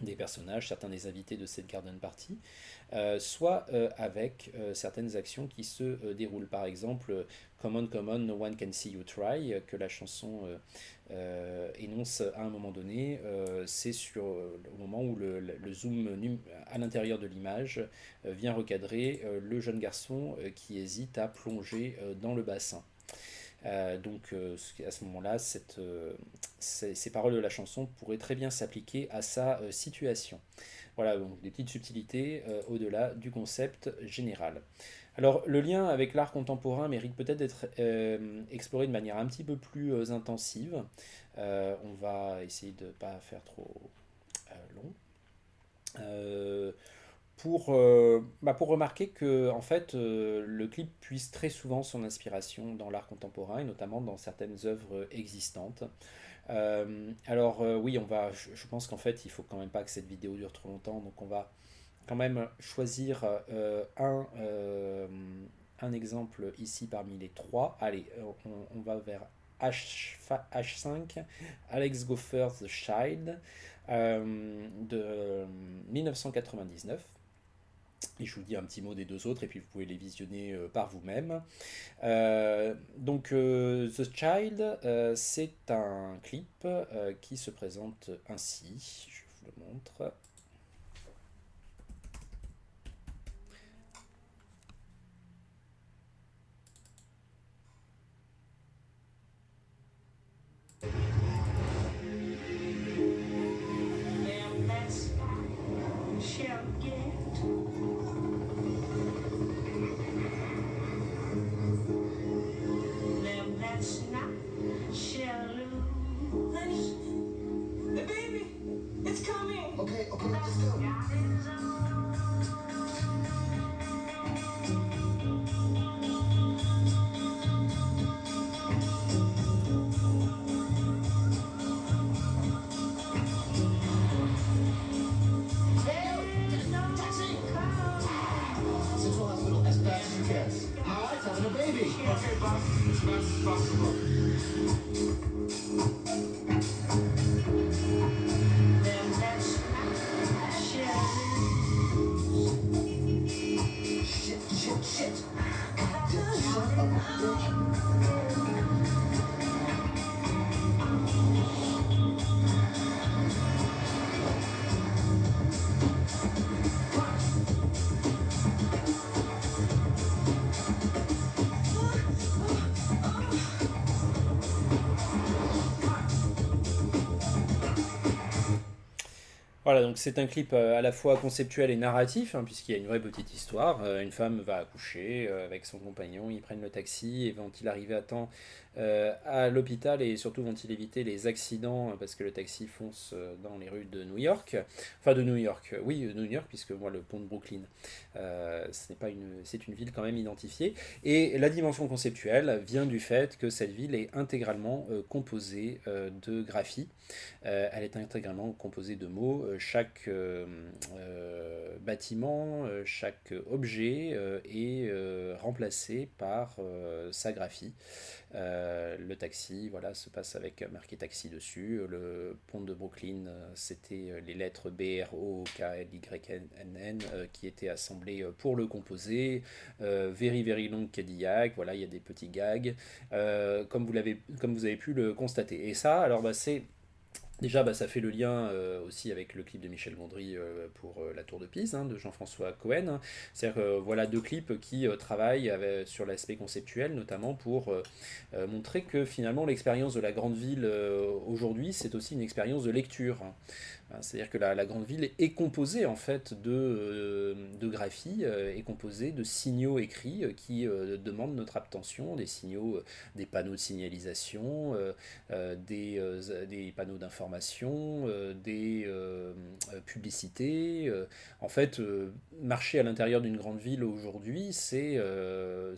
des personnages, certains des invités de cette garden party, soit avec certaines actions qui se déroulent. Par exemple, Come on, no one can see you try, que la chanson énonce à un moment donné, c'est sur au moment où le zoom à l'intérieur de l'image vient recadrer le jeune garçon qui hésite à plonger dans le bassin. Donc à ce moment-là, ces paroles de la chanson pourraient très bien s'appliquer à sa situation. Voilà, donc des petites subtilités au-delà du concept général. Alors le lien avec l'art contemporain mérite peut-être d'être exploré de manière un petit peu plus intensive. On va essayer de ne pas faire trop long. Euh, pour remarquer que en fait, le clip puise très souvent son inspiration dans l'art contemporain et notamment dans certaines œuvres existantes. Oui, je pense qu'en fait il faut quand même pas que cette vidéo dure trop longtemps, donc on va quand même choisir un exemple ici parmi les trois. Allez, on va vers H5, Alex Gopher's The Child, de 1999. Et je vous dis un petit mot des deux autres et puis vous pouvez les visionner par vous-même. The Child, c'est un clip qui se présente ainsi. Je vous le montre. Okay, let's go. Taxi! Central Hospital as fast as you can. My wife's having a baby. Okay, boss. As fast as possible. Shit. Son of a bitch. Voilà, donc c'est un clip à la fois conceptuel et narratif, hein, puisqu'il y a une vraie petite histoire. Une femme va accoucher avec son compagnon, ils prennent le taxi et vont-ils arriver à temps à l'hôpital et surtout vont-ils éviter les accidents parce que le taxi fonce dans les rues de New York. Enfin de New York, oui, de New York, puisque moi le pont de Brooklyn, ce n'est pas c'est une ville quand même identifiée. Et la dimension conceptuelle vient du fait que cette ville est intégralement composée de graphie. Elle est intégralement composée de mots. Chaque bâtiment, chaque objet est remplacé par sa graphie. Le taxi, voilà, se passe avec marqué taxi dessus. Le pont de Brooklyn, c'était les lettres B, R, O, K, L, Y, N, N qui étaient assemblées pour le composer. Very, very long Cadillac, voilà, il y a des petits gags, comme vous avez pu le constater. Et ça, alors, bah, c'est déjà, bah, ça fait le lien aussi avec le clip de Michel Gondry pour La Tour de Pise, hein, de Jean-François Cohen, hein. C'est-à-dire que voilà deux clips qui travaillent sur l'aspect conceptuel, notamment pour montrer que finalement l'expérience de la grande ville aujourd'hui, c'est aussi une expérience de lecture, hein. C'est-à-dire que la grande ville est composée en fait de graphies, est composée de signaux écrits qui demandent notre attention, des signaux, des panneaux de signalisation, des panneaux d'information, des publicités. En fait, marcher à l'intérieur d'une grande ville aujourd'hui, c'est,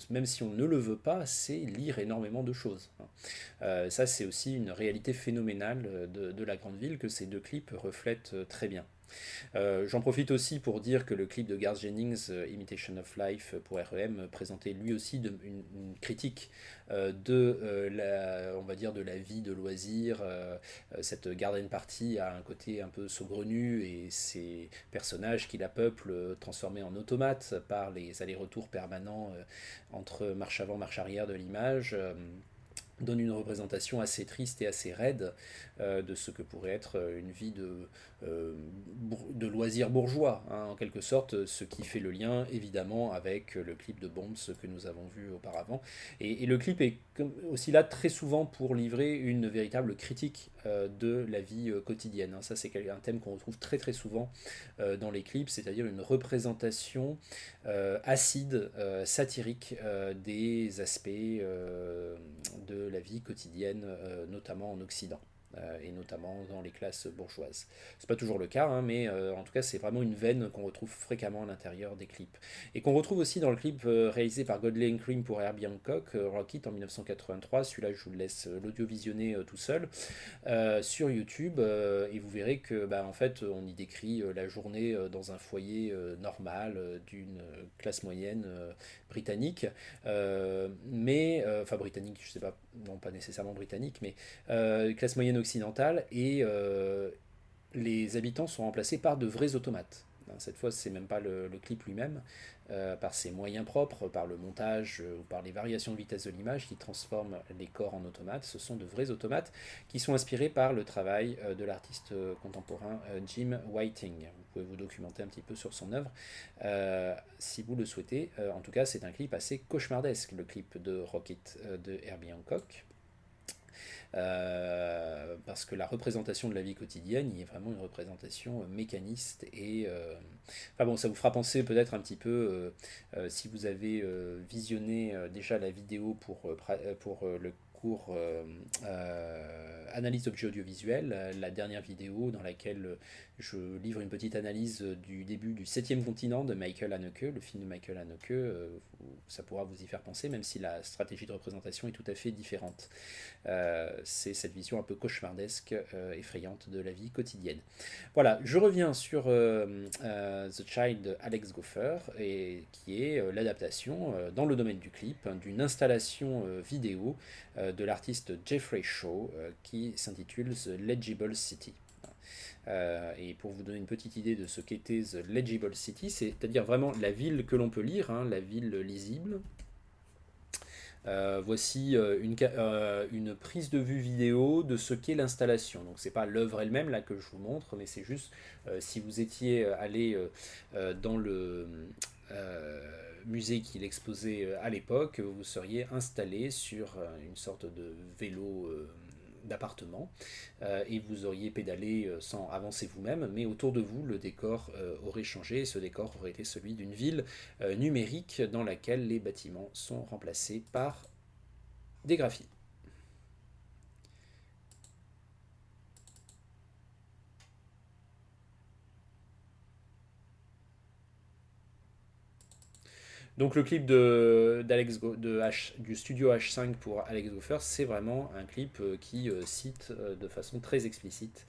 même si on ne le veut pas, c'est lire énormément de choses, hein. Ça, c'est aussi une réalité phénoménale de la grande ville que ces deux clips reflètent très bien. J'en profite aussi pour dire que le clip de Garth Jennings, Imitation of Life pour REM, présentait lui aussi une critique de on va dire de la vie de loisirs. Cette garden party a un côté un peu saugrenu et ces personnages qui la peuplent transformés en automates par les allers-retours permanents entre marche avant, marche arrière de l'image. Donne une représentation assez triste et assez raide de ce que pourrait être une vie de loisirs bourgeois, hein, en quelque sorte, ce qui fait le lien évidemment avec le clip de Bombs que nous avons vu auparavant. Et le clip est aussi là très souvent pour livrer une véritable critique de la vie quotidienne, hein. Ça, c'est un thème qu'on retrouve très très souvent dans les clips, c'est-à-dire une représentation acide, satirique des aspects de la vie quotidienne, notamment en Occident. Et notamment dans les classes bourgeoises. C'est pas toujours le cas, hein, mais en tout cas c'est vraiment une veine qu'on retrouve fréquemment à l'intérieur des clips. Et qu'on retrouve aussi dans le clip réalisé par Godley and Creme pour Herbie Hancock, Rocket en 1983, celui-là je vous laisse l'audio-visionner tout seul, sur YouTube, et vous verrez que bah, en fait on y décrit la journée dans un foyer normal d'une classe moyenne britannique, enfin britannique, je sais pas, non pas nécessairement britannique, mais classe moyenne occidentale, et les habitants sont remplacés par de vrais automates. Cette fois, c'est même pas le clip lui-même, par ses moyens propres, par le montage ou par les variations de vitesse de l'image qui transforment les corps en automates. Ce sont de vrais automates qui sont inspirés par le travail de l'artiste contemporain Jim Whiting. Vous pouvez vous documenter un petit peu sur son œuvre si vous le souhaitez. En tout cas, c'est un clip assez cauchemardesque, le clip de Rocket de Herbie Hancock. Parce que la représentation de la vie quotidienne y est vraiment une représentation mécaniste et enfin bon, ça vous fera penser peut-être un petit peu si vous avez visionné déjà la vidéo pour le cours analyse d'objets audiovisuels, la dernière vidéo dans laquelle je livre une petite analyse du début du Septième continent de Michael Haneke, le film de Michael Haneke. Ça pourra vous y faire penser, même si la stratégie de représentation est tout à fait différente. C'est cette vision un peu cauchemardesque, effrayante de la vie quotidienne. Voilà, je reviens sur The Child Alex Gopher, et qui est l'adaptation dans le domaine du clip, hein, d'une installation vidéo de l'artiste Jeffrey Shaw qui s'intitule The Legible City. Et pour vous donner une petite idée de ce qu'était The Legible City, c'est-à-dire vraiment la ville que l'on peut lire, hein, la ville lisible. Voici une prise de vue vidéo de ce qu'est l'installation. Donc c'est pas l'œuvre elle-même là que je vous montre, mais c'est juste si vous étiez allé dans le musée qu'il exposait à l'époque, vous seriez installé sur une sorte de vélo d'appartement et vous auriez pédalé sans avancer vous-même, mais autour de vous, le décor aurait changé et ce décor aurait été celui d'une ville numérique dans laquelle les bâtiments sont remplacés par des graphies. Donc le clip du studio H5 pour Alex Goffer, c'est vraiment un clip qui cite de façon très explicite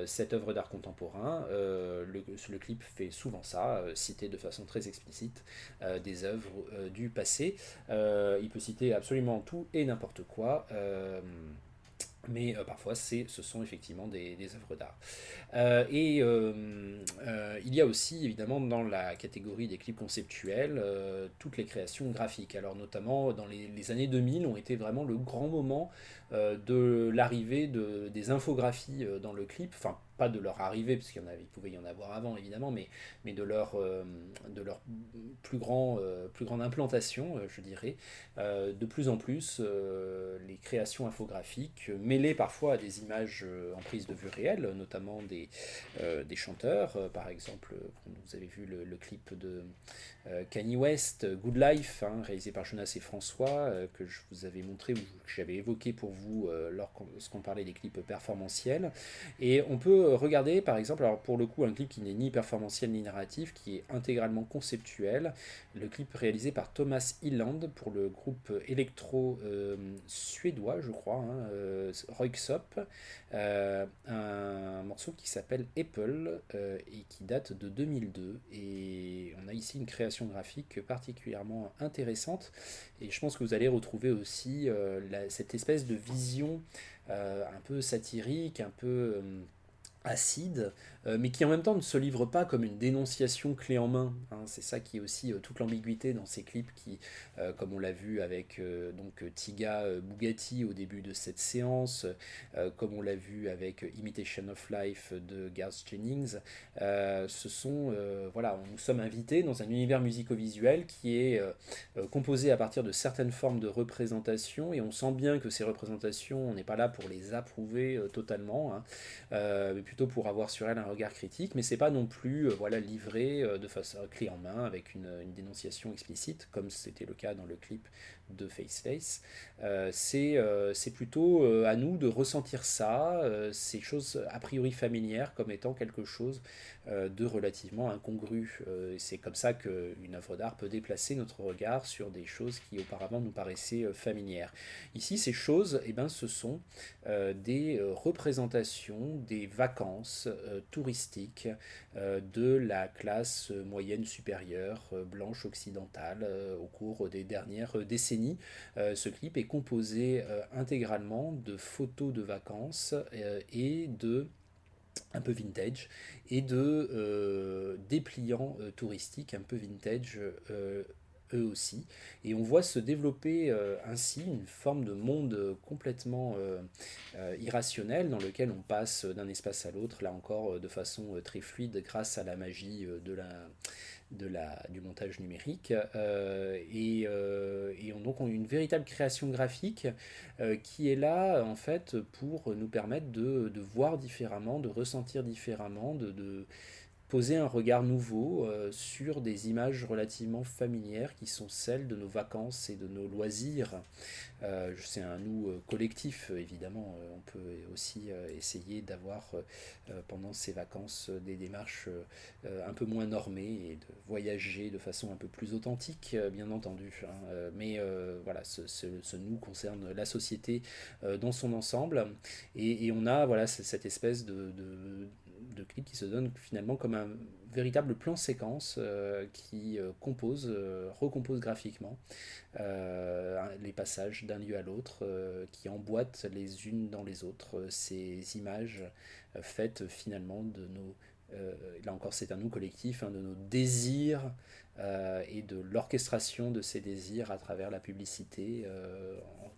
cette œuvre d'art contemporain. Le clip fait souvent ça, citer de façon très explicite des œuvres du passé. Il peut citer absolument tout et n'importe quoi. Mais parfois, ce sont effectivement des œuvres d'art. Il y a aussi, évidemment, dans la catégorie des clips conceptuels, toutes les créations graphiques. Alors, notamment, dans les années 2000, ont été vraiment le grand moment de l'arrivée des infographies dans le clip. Enfin, pas de leur arrivée, parce il pouvait y en avoir avant, évidemment, mais de leur plus grande implantation, je dirais. De plus en plus, les créations infographiques, mêlées parfois à des images en prise de vue réelle, notamment des chanteurs. Par exemple, vous avez vu le clip de Kanye West, Good Life, hein, réalisé par Jonas et François, que je vous avais montré, ou que j'avais évoqué pour vous lorsqu'on parlait des clips performantiels. Et on peut regarder, par exemple, alors pour le coup, un clip qui n'est ni performantiel ni narratif, qui est intégralement conceptuel, le clip réalisé par Thomas Hilland pour le groupe électro suédois, je crois, hein, Röyksopp, un morceau qui s'appelle Apple et qui date de 2002. Et on a ici une création graphique particulièrement intéressante. Et je pense que vous allez retrouver aussi cette espèce de vision un peu satirique, un peu acide, mais qui en même temps ne se livre pas comme une dénonciation clé en main, hein. C'est ça qui est aussi toute l'ambiguïté dans ces clips qui, comme on l'a vu avec Tiga Bugatti au début de cette séance, comme on l'a vu avec Imitation of Life de Garth Jennings, voilà, nous sommes invités dans un univers musico-visuel qui est composé à partir de certaines formes de représentation, et on sent bien que ces représentations, on n'est pas là pour les approuver totalement, hein, mais plutôt pour avoir sur elle un regard critique, mais c'est pas non plus voilà, livré de façon clé en main avec une dénonciation explicite, comme c'était le cas dans le clip de Faceface. C'est plutôt à nous de ressentir ça, ces choses a priori familières, comme étant quelque chose de relativement incongru. C'est comme ça qu'une œuvre d'art peut déplacer notre regard sur des choses qui auparavant nous paraissaient familières. Ici, ces choses, eh ben, ce sont des représentations des vacances touristiques de la classe moyenne supérieure blanche occidentale au cours des dernières décennies. Ce clip est composé intégralement de photos de vacances et de un peu vintage et de dépliants touristiques un peu vintage eux aussi. Et on voit se développer ainsi une forme de monde complètement irrationnel dans lequel on passe d'un espace à l'autre, là encore de façon très fluide grâce à la magie du montage numérique. Donc on a une véritable création graphique qui est là en fait pour nous permettre de voir différemment, de ressentir différemment, de poser un regard nouveau sur des images relativement familières qui sont celles de nos vacances et de nos loisirs. C'est un nous collectif, évidemment. On peut aussi essayer d'avoir pendant ces vacances des démarches un peu moins normées et de voyager de façon un peu plus authentique, bien entendu, hein. Mais voilà, ce nous concerne la société dans son ensemble. Et on a voilà, cette espèce de clip qui se donne finalement comme un véritable plan séquence qui recompose graphiquement les passages d'un lieu à l'autre, qui emboîtent les unes dans les autres ces images faites finalement de nos, là encore c'est un nous collectif, hein, de nos désirs et de l'orchestration de ces désirs à travers la publicité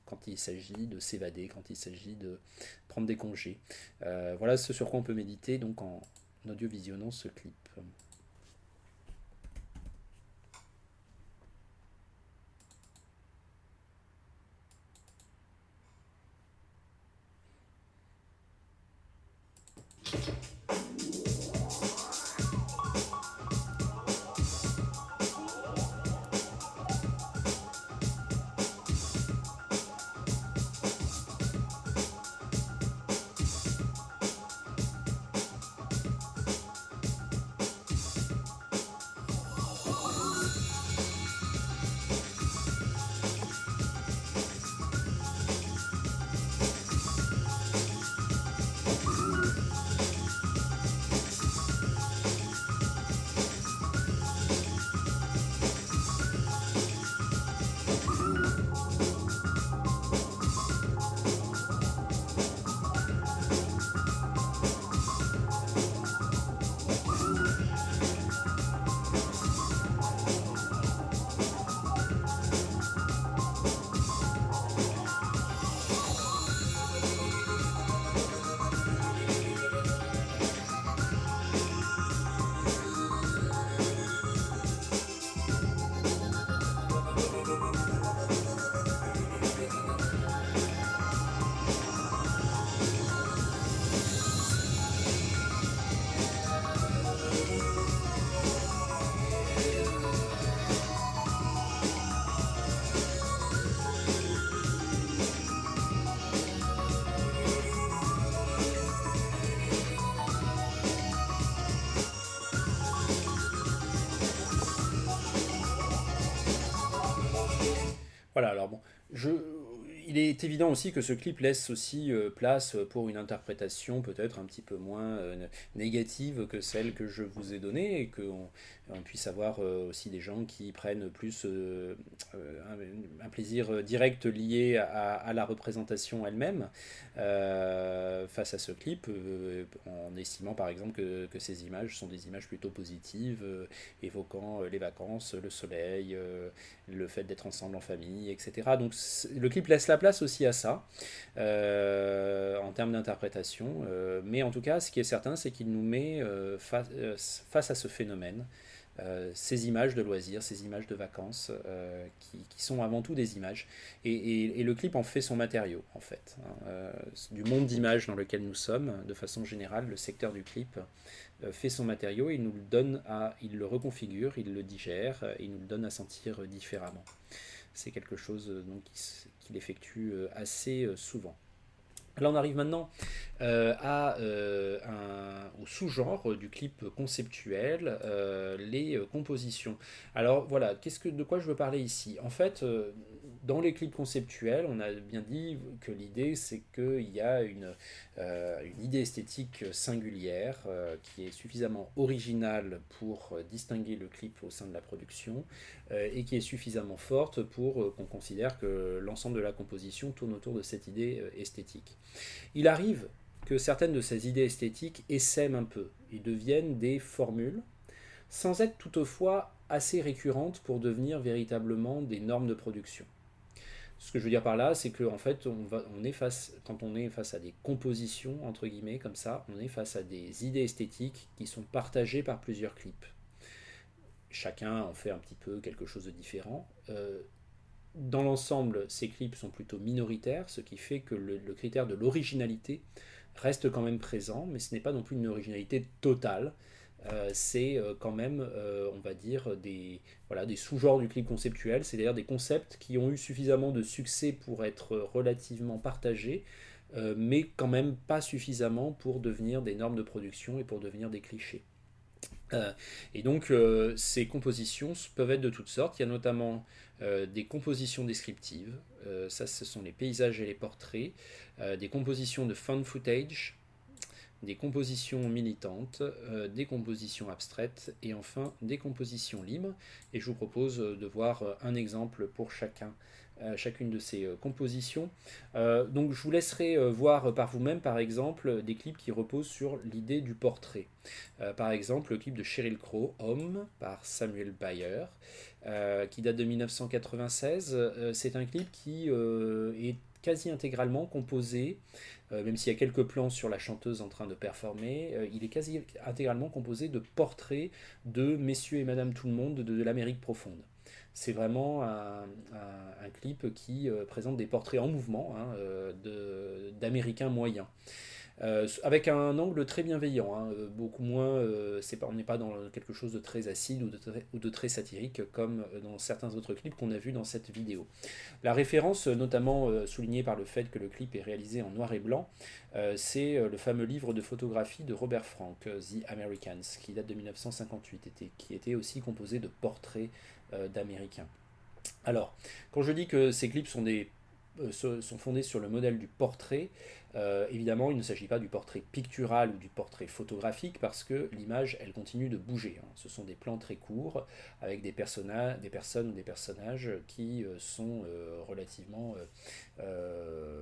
quand il s'agit de s'évader, quand il s'agit de prendre des congés. Voilà ce sur quoi on peut méditer donc en audio-visionnant ce clip. Voilà, alors bon, il est évident aussi que ce clip laisse aussi place pour une interprétation peut-être un petit peu moins négative que celle que je vous ai donnée, et qu'on puisse avoir aussi des gens qui prennent plus un plaisir direct lié à la représentation elle-même face à ce clip, en estimant par exemple que ces images sont des images plutôt positives, évoquant les vacances, le soleil, le fait d'être ensemble en famille, etc. Donc le clip laisse la place aussi à ça, en termes d'interprétation. Mais en tout cas, ce qui est certain, c'est qu'il nous met face à ce phénomène, ces images de loisirs, ces images de vacances, qui sont avant tout des images. Et le clip en fait son matériau, en fait. Du monde d'images dans lequel nous sommes, de façon générale, le secteur du clip fait son matériau, il nous le donne il le reconfigure, il le digère, il nous le donne à sentir différemment. C'est quelque chose donc qu'il effectue assez souvent. Là, on arrive maintenant au sous-genre du clip conceptuel, les compositions. Alors voilà, de quoi je veux parler ici? En fait, dans les clips conceptuels, on a bien dit que l'idée, c'est qu'il y a une idée esthétique singulière qui est suffisamment originale pour distinguer le clip au sein de la production, et qui est suffisamment forte pour qu'on considère que l'ensemble de la composition tourne autour de cette idée esthétique. Il arrive que certaines de ces idées esthétiques essaiment un peu et deviennent des formules, sans être toutefois assez récurrentes pour devenir véritablement des normes de production. Ce que je veux dire par là, c'est qu'en fait, quand on est face à des compositions, entre guillemets, comme ça, on est face à des idées esthétiques qui sont partagées par plusieurs clips. Chacun en fait un petit peu quelque chose de différent. Dans l'ensemble, ces clips sont plutôt minoritaires, ce qui fait que le critère de l'originalité reste quand même présent, mais ce n'est pas non plus une originalité totale. C'est quand même, on va dire, des sous-genres du clip conceptuel, c'est-à-dire des concepts qui ont eu suffisamment de succès pour être relativement partagés, mais quand même pas suffisamment pour devenir des normes de production et pour devenir des clichés. Et donc, ces compositions peuvent être de toutes sortes. Il y a notamment des compositions descriptives, ça ce sont les paysages et les portraits, des compositions de found footage, des compositions militantes, des compositions abstraites et enfin des compositions libres. Et je vous propose de voir un exemple pour chacune de ces compositions. Donc je vous laisserai voir par vous-même, par exemple, des clips qui reposent sur l'idée du portrait. Par exemple, le clip de Sheryl Crow, Homme, par Samuel Bayer, qui date de 1996. C'est un clip qui est quasi intégralement composé, même s'il y a quelques plans sur la chanteuse en train de performer, il est quasi intégralement composé de portraits de messieurs et madame tout le monde de l'Amérique profonde. C'est vraiment un clip qui présente des portraits en mouvement, d'Américains moyens. avec un angle très bienveillant, hein, beaucoup moins, on n'est pas dans quelque chose de très acide ou de très satirique comme dans certains autres clips qu'on a vus dans cette vidéo. La référence, notamment soulignée par le fait que le clip est réalisé en noir et blanc, c'est le fameux livre de photographie de Robert Frank, The Americans, qui date de 1958, qui était aussi composé de portraits d'Américains. Alors, quand je dis que ces clips sont fondés sur le modèle du portrait, évidemment, il ne s'agit pas du portrait pictural ou du portrait photographique parce que l'image, elle continue de bouger, hein. Ce sont des plans très courts avec des personnes ou des personnages qui sont relativement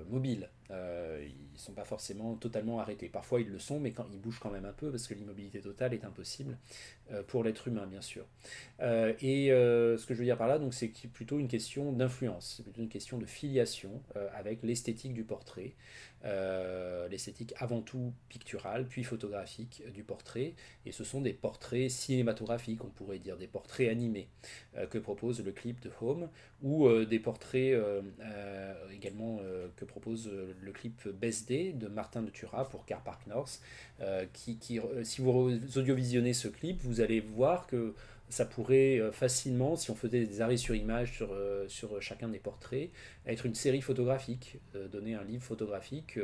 mobiles. Ils ne sont pas forcément totalement arrêtés. Parfois, ils le sont, mais quand ils bougent quand même un peu parce que l'immobilité totale est impossible pour l'être humain, bien sûr. Ce que je veux dire par là, donc, c'est plutôt une question d'influence, c'est plutôt une question de filiation avec l'esthétique du portrait, l'esthétique avant tout picturale, puis photographique du portrait, et ce sont des portraits cinématographiques, on pourrait dire, des portraits animés que propose le clip de Home, ou des portraits également que propose le clip Best Day de Martin de Tura pour Car Park North, si vous audiovisionnez ce clip, vous allez voir que ça pourrait facilement, si on faisait des arrêts sur image sur chacun des portraits, être une série photographique, donner un livre photographique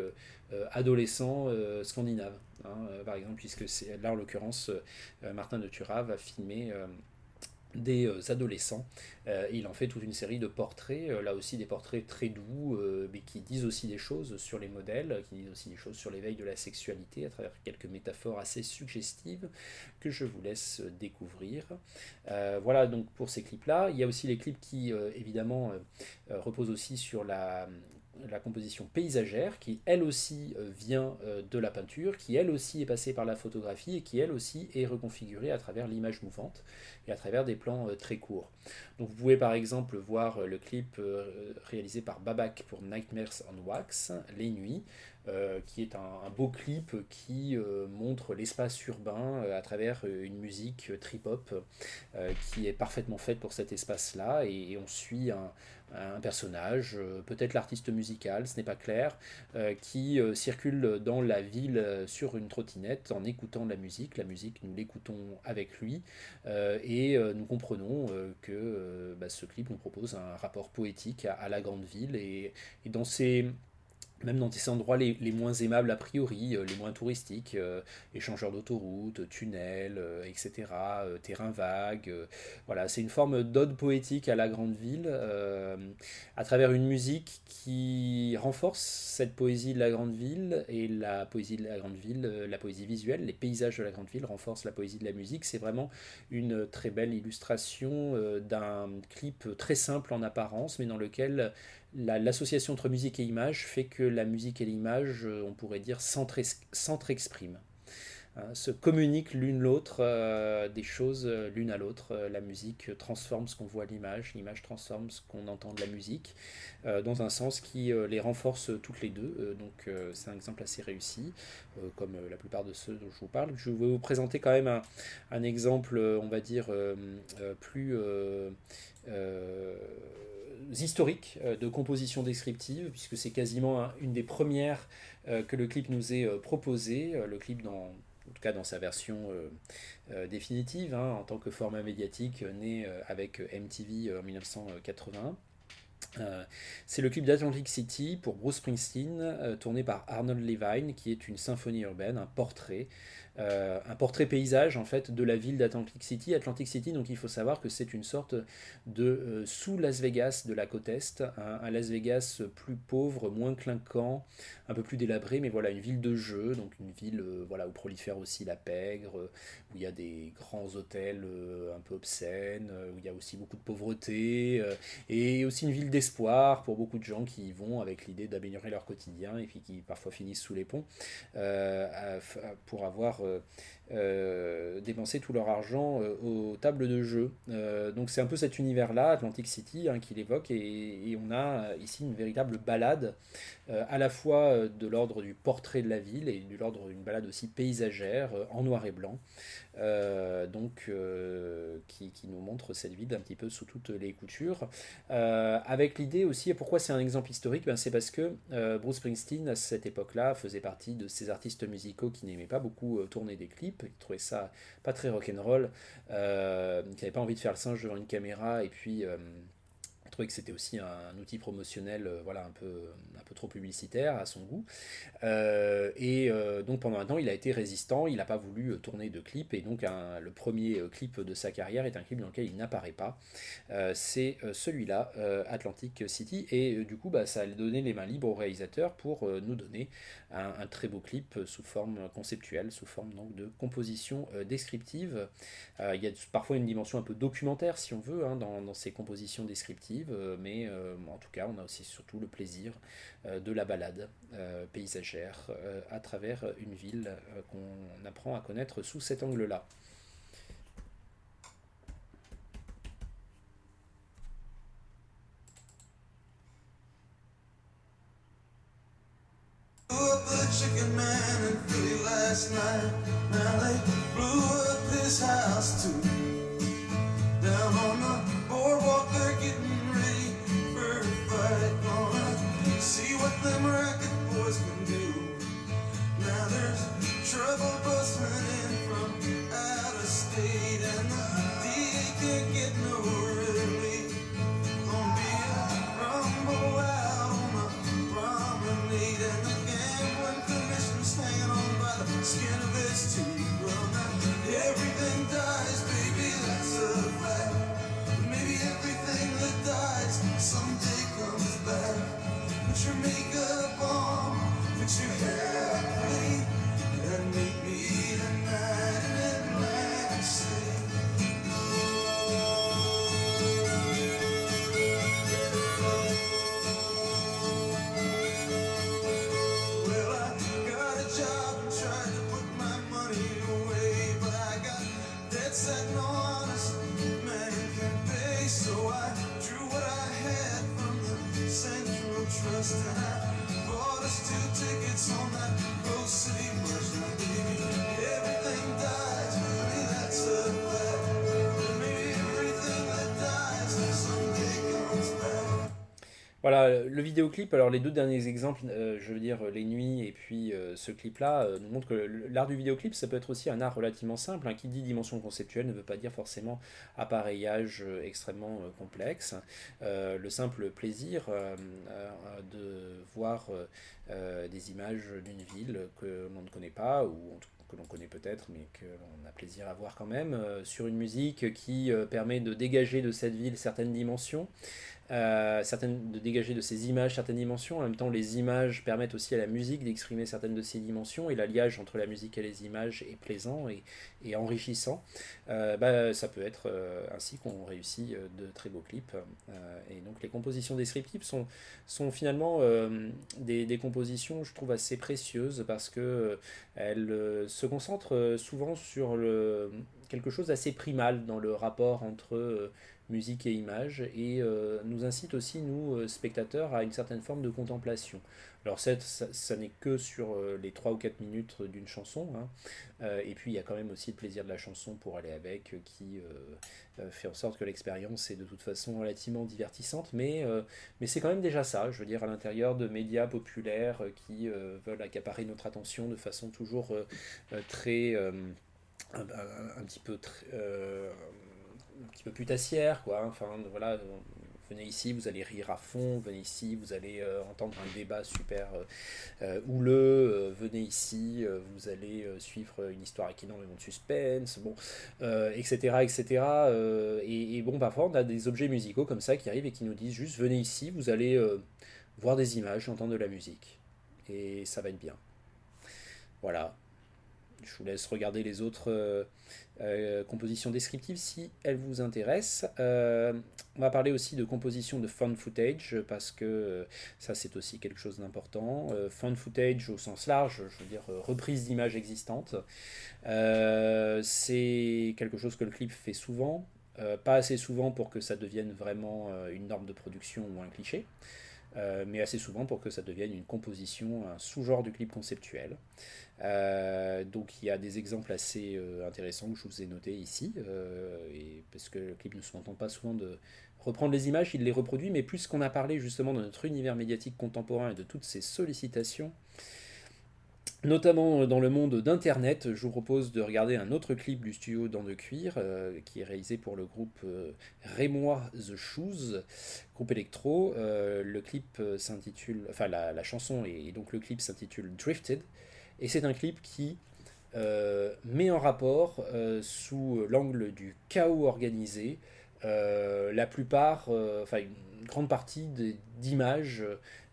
adolescent scandinave, hein, par exemple, puisque c'est là en l'occurrence Martin de Tura va filmer des adolescents. Il en fait toute une série de portraits, là aussi des portraits très doux, mais qui disent aussi des choses sur les modèles, qui disent aussi des choses sur l'éveil de la sexualité à travers quelques métaphores assez suggestives que je vous laisse découvrir. Voilà donc pour ces clips-là. Il y a aussi les clips qui évidemment reposent aussi sur la composition paysagère qui elle aussi vient de la peinture, qui elle aussi est passée par la photographie et qui elle aussi est reconfigurée à travers l'image mouvante et à travers des plans très courts. Donc vous pouvez par exemple voir le clip réalisé par Babak pour Nightmares on Wax, Les Nuits, qui est un beau clip qui montre l'espace urbain à travers une musique trip-hop qui est parfaitement faite pour cet espace-là et on suit un personnage, peut-être l'artiste musical, ce n'est pas clair, qui circule dans la ville sur une trottinette en écoutant de la musique. La musique, nous l'écoutons avec lui et nous comprenons que ce clip nous propose un rapport poétique à la grande ville et dans ces même dans ces endroits les moins aimables a priori, les moins touristiques, échangeurs d'autoroutes, tunnels, etc., terrains vagues. Voilà, c'est une forme d'ode poétique à la grande ville, à travers une musique qui renforce cette poésie de la grande ville, et la poésie de la grande ville, la poésie visuelle, les paysages de la grande ville renforcent la poésie de la musique. C'est vraiment une très belle illustration d'un clip très simple en apparence, mais dans lequel l'association entre musique et image fait que la musique et l'image, on pourrait dire, s'entre-expriment, hein, se communiquent l'une l'autre des choses l'une à l'autre. La musique transforme ce qu'on voit à l'image transforme ce qu'on entend de la musique, dans un sens qui les renforce toutes les deux. Donc c'est un exemple assez réussi, comme la plupart de ceux dont je vous parle. Je vais vous présenter quand même un exemple, on va dire, plus historique de composition descriptive, puisque c'est quasiment une des premières que le clip nous est proposé, le clip en tout cas dans sa version définitive, hein, en tant que format médiatique né avec MTV en 1980. C'est le clip d'Atlantic City pour Bruce Springsteen, tourné par Arnold Levine, qui est une symphonie urbaine, un portrait paysage en fait de la ville d'Atlantic City. Atlantic City, donc il faut savoir que c'est une sorte de sous Las Vegas de la côte est, un Las Vegas plus pauvre, moins clinquant, un peu plus délabré, mais voilà, une ville de jeu, donc une ville voilà, où prolifère aussi la pègre, où il y a des grands hôtels un peu obscènes, où il y a aussi beaucoup de pauvreté, et aussi une ville d'espoir pour beaucoup de gens qui y vont avec l'idée d'améliorer leur quotidien et puis qui parfois finissent sous les ponts pour avoir dépenser tout leur argent aux tables de jeu. Donc c'est un peu cet univers-là, Atlantic City, hein, qu'il évoque, et on a ici une véritable balade, à la fois de l'ordre du portrait de la ville et de l'ordre d'une balade aussi paysagère, en noir et blanc, qui nous montre cette ville un petit peu sous toutes les coutures, avec avec l'idée aussi, et pourquoi c'est un exemple historique, ben, c'est parce que Bruce Springsteen, à cette époque-là, faisait partie de ces artistes musicaux qui n'aimaient pas beaucoup tourner des clips, qui trouvaient ça pas très rock'n'roll, qui n'avaient pas envie de faire le singe devant une caméra, et puis trouvait que c'était aussi un outil promotionnel voilà, un peu trop publicitaire à son goût. Donc pendant un temps, il a été résistant, il n'a pas voulu tourner de clip, et donc le premier clip de sa carrière est un clip dans lequel il n'apparaît pas. C'est celui-là, Atlantic City, et du coup, bah, ça a donné les mains libres au réalisateur pour nous donner un très beau clip sous forme conceptuelle, sous forme donc de composition descriptive. Il y a parfois une dimension un peu documentaire, si on veut, hein, dans ces compositions descriptives, mais en tout cas, on a aussi surtout le plaisir de la balade paysagère à travers une ville qu'on apprend à connaître sous cet angle-là. The chicken man in Philly last night. Now they blew up his house too. Down on the boardwalk, they're getting ready for a fight. Gonna see what them racket boys can do. Now there's trouble busting in from out of state, and the DA can't get no relief. Gonna be a rumble out on the promenade, and the gambling commission's hanging on by the skin of his teeth. Well, now everything dies, baby, that's a fact. Maybe everything that dies someday comes back. Put your makeup on, fix your hair clean, and meet me tonight in Atlantic City. Well, I got a job and tried to put my money away, but I got dead set and honest man can pay. So I drew what I had from the Central Trust, and I bought us 2 tickets on that Rose City bus. Now, baby, everything dies, maybe that's a fact. But maybe everything that dies someday comes back. Voilà, le vidéoclip, alors les deux derniers exemples, je veux dire Les Nuits et puis ce clip-là, nous montrent que l'art du vidéoclip, ça peut être aussi un art relativement simple, hein. Qui dit dimension conceptuelle ne veut pas dire forcément appareillage extrêmement complexe. Le simple plaisir de voir des images d'une ville que l'on ne connaît pas, ou que l'on connaît peut-être, mais que l'on a plaisir à voir quand même, sur une musique qui permet de dégager de cette ville certaines dimensions, de dégager de ces images certaines dimensions. En même temps, les images permettent aussi à la musique d'exprimer certaines de ces dimensions, et l'alliage entre la musique et les images est plaisant et enrichissant. Ça peut être ainsi qu'on réussit de très beaux clips. Et donc les compositions descriptives sont finalement des compositions, je trouve, assez précieuses, parce que elles se concentrent souvent sur quelque chose d'assez primal dans le rapport entre musique et image, et nous incite aussi, nous, spectateurs, à une certaine forme de contemplation. Alors ça n'est que sur les 3 ou 4 minutes d'une chanson, hein. Et puis il y a quand même aussi le plaisir de la chanson pour aller avec, qui fait en sorte que l'expérience est de toute façon relativement divertissante, mais c'est quand même déjà ça, je veux dire, à l'intérieur de médias populaires qui veulent accaparer notre attention de façon toujours très... un petit peu un petit peu putassière, quoi. Enfin, voilà, venez ici, vous allez rire à fond, venez ici, vous allez entendre un débat super houleux, venez ici, vous allez suivre une histoire avec énormément de suspense, bon, etc., etc. Et bon, parfois, on a des objets musicaux comme ça qui arrivent et qui nous disent juste, venez ici, vous allez voir des images, entendre de la musique, et ça va être bien. Voilà. Je vous laisse regarder les autres compositions descriptives si elles vous intéressent. On va parler aussi de composition de found footage, parce que ça c'est aussi quelque chose d'important. Found footage au sens large, je veux dire reprise d'images existantes. C'est quelque chose que le clip fait souvent, pas assez souvent pour que ça devienne vraiment une norme de production ou un cliché. Mais assez souvent pour que ça devienne une composition, un sous-genre du clip conceptuel. Donc il y a des exemples assez intéressants que je vous ai notés ici, parce que le clip ne se contente pas souvent de reprendre les images, il les reproduit, mais plus qu'on a parlé justement de notre univers médiatique contemporain et de toutes ces sollicitations, notamment dans le monde d'Internet, je vous propose de regarder un autre clip du studio Dents de Cuir, qui est réalisé pour le groupe Rémois The Shoes, groupe électro. Le clip s'intitule, enfin la chanson et donc le clip s'intitule Drifted, et c'est un clip qui met en rapport, sous l'angle du chaos organisé, la plupart, enfin une grande partie d'images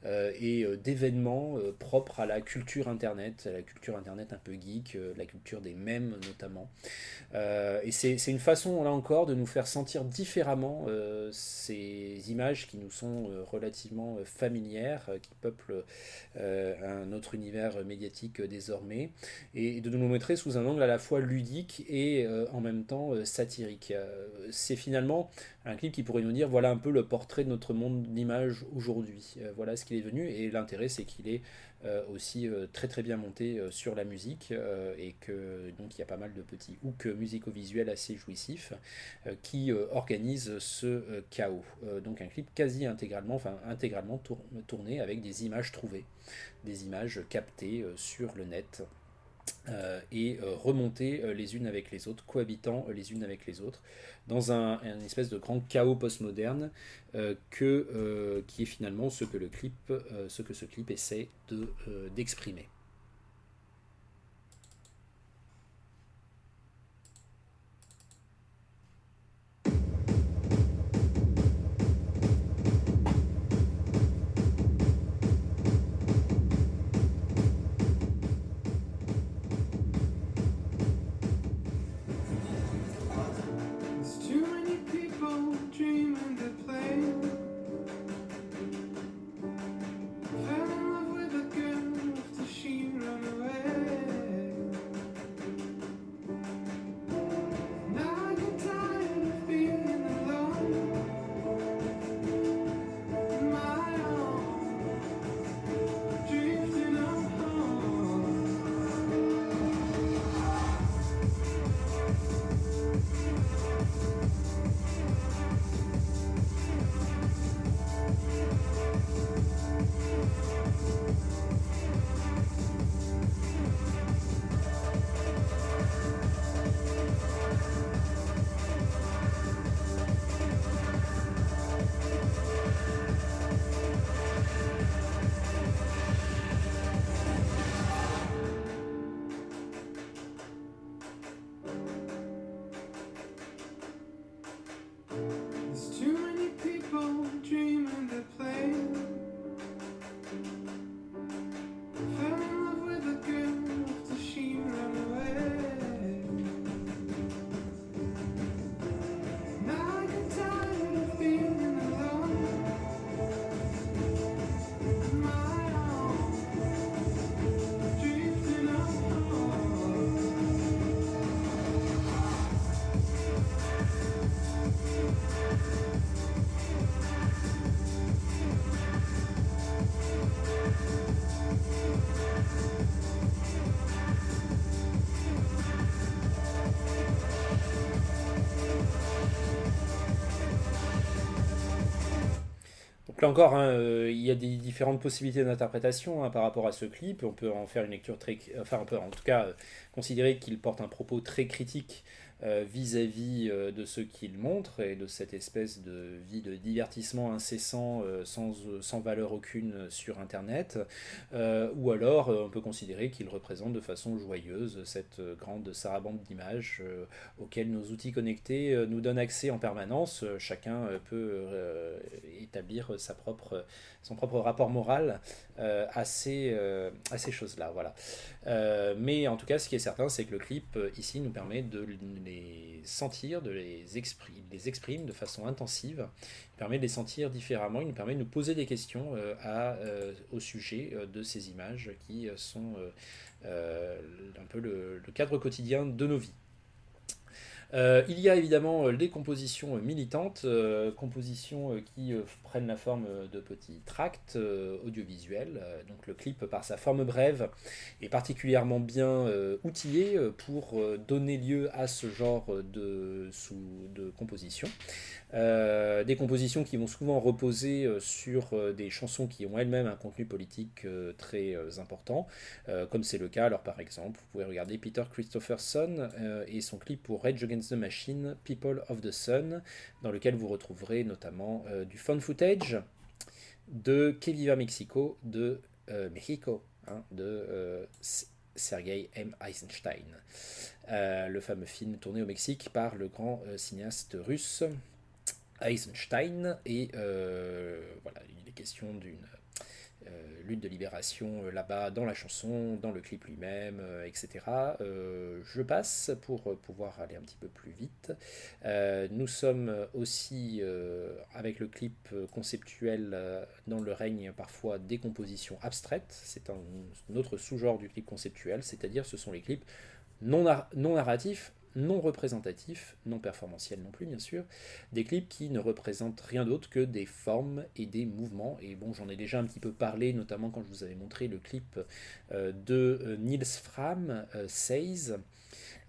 d'événements propres à la culture Internet un peu geek, la culture des mèmes notamment. Et c'est une façon, là encore, de nous faire sentir différemment ces images qui nous sont relativement familières, qui peuplent un autre univers médiatique désormais, et de nous le montrer sous un angle à la fois ludique et en même temps satirique. C'est finalement un clip qui pourrait nous dire voilà un peu le portrait de notre monde d'image aujourd'hui. Voilà ce qu'il est devenu, et l'intérêt c'est qu'il est aussi très très bien monté sur la musique, et que donc il y a pas mal de petits hooks musico-visuels assez jouissifs qui organisent ce chaos. Donc un clip quasi intégralement, enfin intégralement tourné avec des images trouvées, des images captées sur le net, et remonter les unes avec les autres, cohabitant les unes avec les autres, dans un espèce de grand chaos postmoderne, qui est finalement ce que ce clip essaie d'exprimer. There's too many people dreaming to play. Fell in love with a girl after she ran away. Now I get tired of being alone. My own, drifting on home. There's too many people dreaming to play. Fell in love with a girl after she ran away. Now I get tired of being alone. My own, drifting on home. Donc là encore, hein, il y a des différentes possibilités d'interprétation, hein, par rapport à ce clip. On peut en faire une lecture très, enfin on peut en tout cas considérer qu'il porte un propos très critique vis-à-vis de ce qu'il montre et de cette espèce de vie de divertissement incessant, sans valeur aucune sur Internet. Ou alors on peut considérer qu'il représente de façon joyeuse cette grande sarabande d'images auxquelles nos outils connectés nous donnent accès en permanence. Chacun peut établir son propre rapport moral à ces choses-là. Voilà. Mais en tout cas, ce qui est certain, c'est que le clip ici nous permet de les sentir, les exprime de façon intensive. Il permet de les sentir différemment. Il nous permet de nous poser des questions au sujet de ces images qui sont un peu le cadre quotidien de nos vies. Il y a évidemment les compositions militantes, compositions qui prennent la forme de petits tracts audiovisuels. Donc le clip, par sa forme brève, est particulièrement bien outillé pour donner lieu à ce genre de composition. Des compositions qui vont souvent reposer sur des chansons qui ont elles-mêmes un contenu politique très important, comme c'est le cas, alors par exemple, vous pouvez regarder Peter Christopherson et son clip pour Rage Against the Machine, People of the Sun, dans lequel vous retrouverez notamment du found footage de Que Viva Mexico, de Mexico, hein, de Sergei M. Eisenstein, le fameux film tourné au Mexique par le grand cinéaste russe Eisenstein. Et voilà, il est question d'une lutte de libération là-bas dans la chanson, dans le clip lui-même, etc. Je passe pour pouvoir aller un petit peu plus vite. Nous sommes aussi avec le clip conceptuel dans le règne parfois des compositions abstraites. C'est un autre sous-genre du clip conceptuel, c'est-à-dire ce sont les clips non narratifs, non représentatifs, non performantiels non plus bien sûr, des clips qui ne représentent rien d'autre que des formes et des mouvements. Et bon, j'en ai déjà un petit peu parlé, notamment quand je vous avais montré le clip de Niels Fram, Says.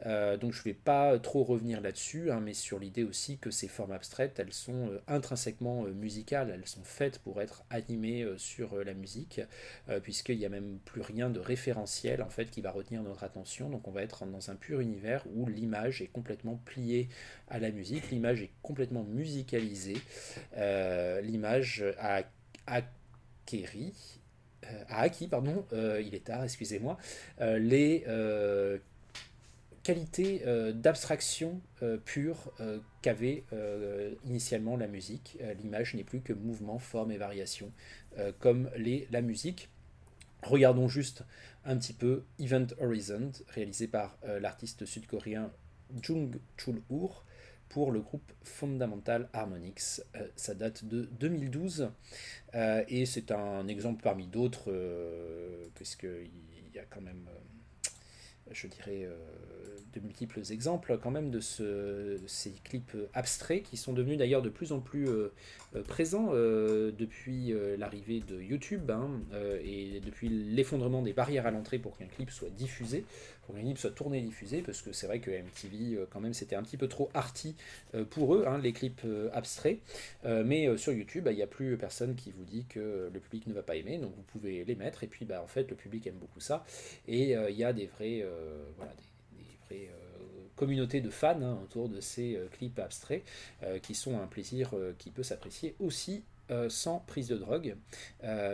Donc je ne vais pas trop revenir là-dessus, hein, mais sur l'idée aussi que ces formes abstraites, elles sont intrinsèquement musicales, elles sont faites pour être animées sur la musique, puisqu'il n'y a même plus rien de référentiel en fait qui va retenir notre attention. Donc on va être dans un pur univers où l'image est complètement pliée à la musique, l'image est complètement musicalisée, l'image a acquis, pardon, il est tard, excusez-moi, les qualité d'abstraction pure qu'avait initialement la musique. L'image n'est plus que mouvement, forme et variation, comme la musique. Regardons juste un petit peu Event Horizon, réalisé par l'artiste sud-coréen Jung Chul-hoor pour le groupe Fundamental Harmonics. Ça date de 2012 et c'est un exemple parmi d'autres, puisqu'il y a quand même je dirais, de multiples exemples quand même de ces clips abstraits qui sont devenus d'ailleurs de plus en plus présents depuis l'arrivée de YouTube, hein, et depuis l'effondrement des barrières à l'entrée pour qu'un clip soit diffusé, pour qu'un clip soit tourné et diffusé, parce que c'est vrai que MTV quand même c'était un petit peu trop arty pour eux, hein, les clips abstraits, mais sur YouTube il n'y a plus personne qui vous dit que le public ne va pas aimer, donc vous pouvez les mettre et puis en fait le public aime beaucoup ça et il y a des vrais voilà, des vraies communautés de fans, hein, autour de ces clips abstraits qui sont un plaisir qui peut s'apprécier aussi sans prise de drogue,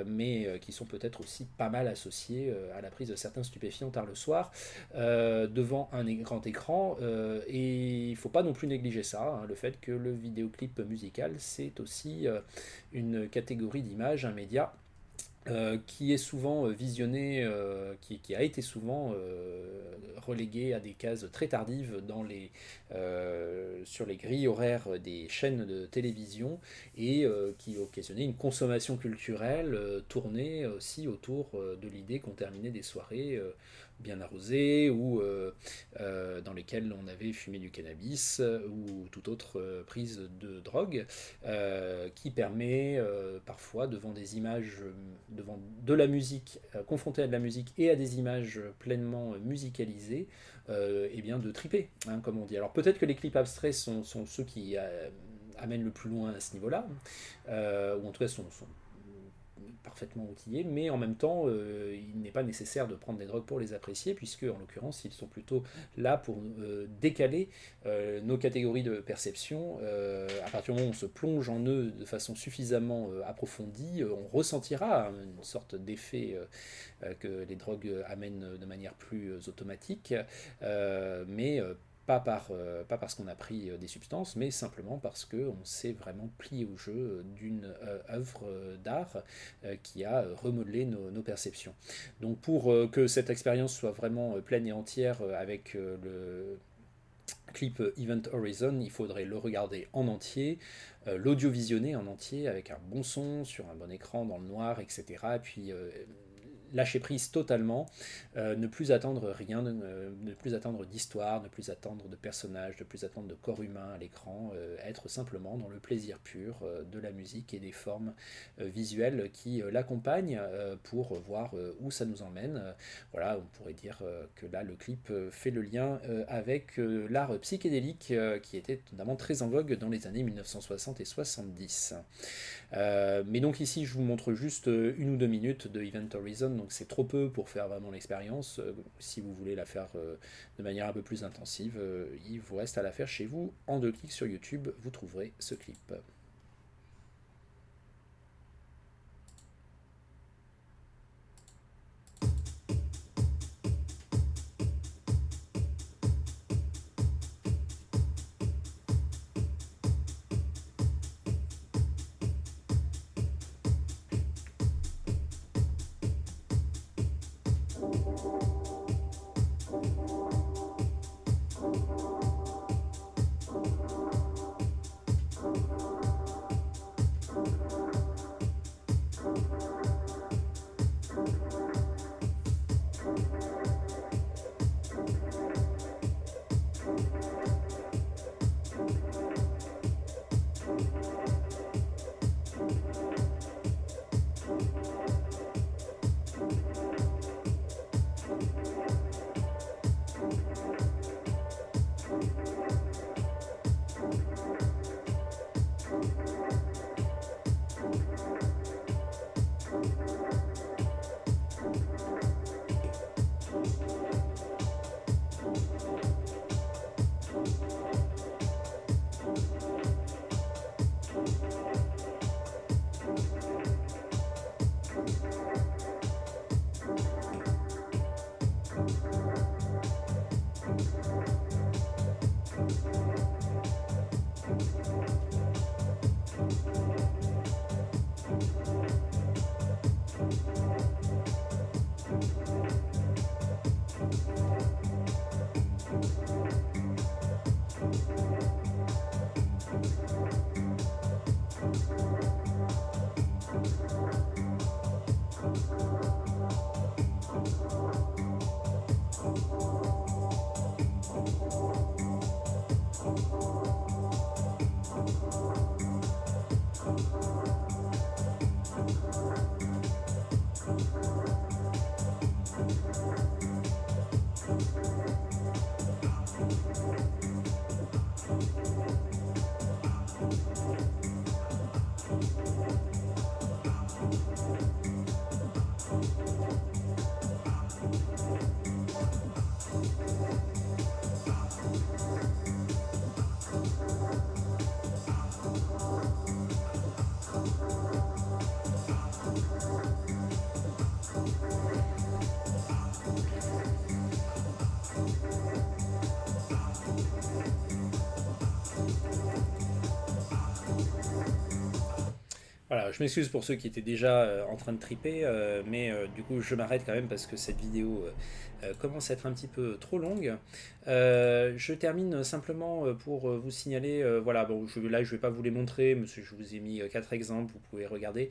mais qui sont peut-être aussi pas mal associés à la prise de certains stupéfiants tard le soir devant un grand écran. Et il ne faut pas non plus négliger ça, hein, le fait que le vidéoclip musical, c'est aussi une catégorie d'image, un média qui est souvent visionné, qui a été souvent relégué à des cases très tardives sur les grilles horaires des chaînes de télévision et qui occasionnait une consommation culturelle tournée aussi autour de l'idée qu'on terminait des soirées bien arrosées ou dans lesquelles on avait fumé du cannabis ou toute autre prise de drogue qui permet parfois devant des images, devant de la musique, confrontée à de la musique et à des images pleinement musicalisées, et bien de triper, hein, comme on dit. Alors peut-être que les clips abstraits sont ceux qui amènent le plus loin à ce niveau-là, ou en tout cas sont parfaitement outillés, mais en même temps, il n'est pas nécessaire de prendre des drogues pour les apprécier, puisque en l'occurrence, ils sont plutôt là pour décaler nos catégories de perception. À partir du moment où on se plonge en eux de façon suffisamment approfondie, on ressentira une sorte d'effet que les drogues amènent de manière plus automatique, mais pas parce qu'on a pris des substances, mais simplement parce qu'on s'est vraiment plié au jeu d'une œuvre d'art qui a remodelé nos perceptions. Donc pour que cette expérience soit vraiment pleine et entière avec le clip Event Horizon, il faudrait le regarder en entier, l'audio visionner en entier avec un bon son sur un bon écran dans le noir, etc. Et puis lâcher prise totalement, ne plus attendre rien, ne plus attendre d'histoire, ne plus attendre de personnages, ne plus attendre de corps humain à l'écran, être simplement dans le plaisir pur de la musique et des formes visuelles qui l'accompagnent pour voir où ça nous emmène. Voilà, on pourrait dire que là le clip fait le lien avec l'art psychédélique qui était notamment très en vogue dans les années 1960 et 70. Mais donc ici je vous montre juste 1 ou 2 minutes de Event Horizon, donc c'est trop peu pour faire vraiment l'expérience. Si vous voulez la faire de manière un peu plus intensive, il vous reste à la faire chez vous. En 2 clics sur YouTube, vous trouverez ce clip. Voilà, je m'excuse pour ceux qui étaient déjà en train de triper, mais du coup je m'arrête quand même parce que cette vidéo commence à être un petit peu trop longue. Je termine simplement pour vous signaler, voilà, bon, là je vais pas vous les montrer, mais je vous ai mis 4 exemples, vous pouvez regarder,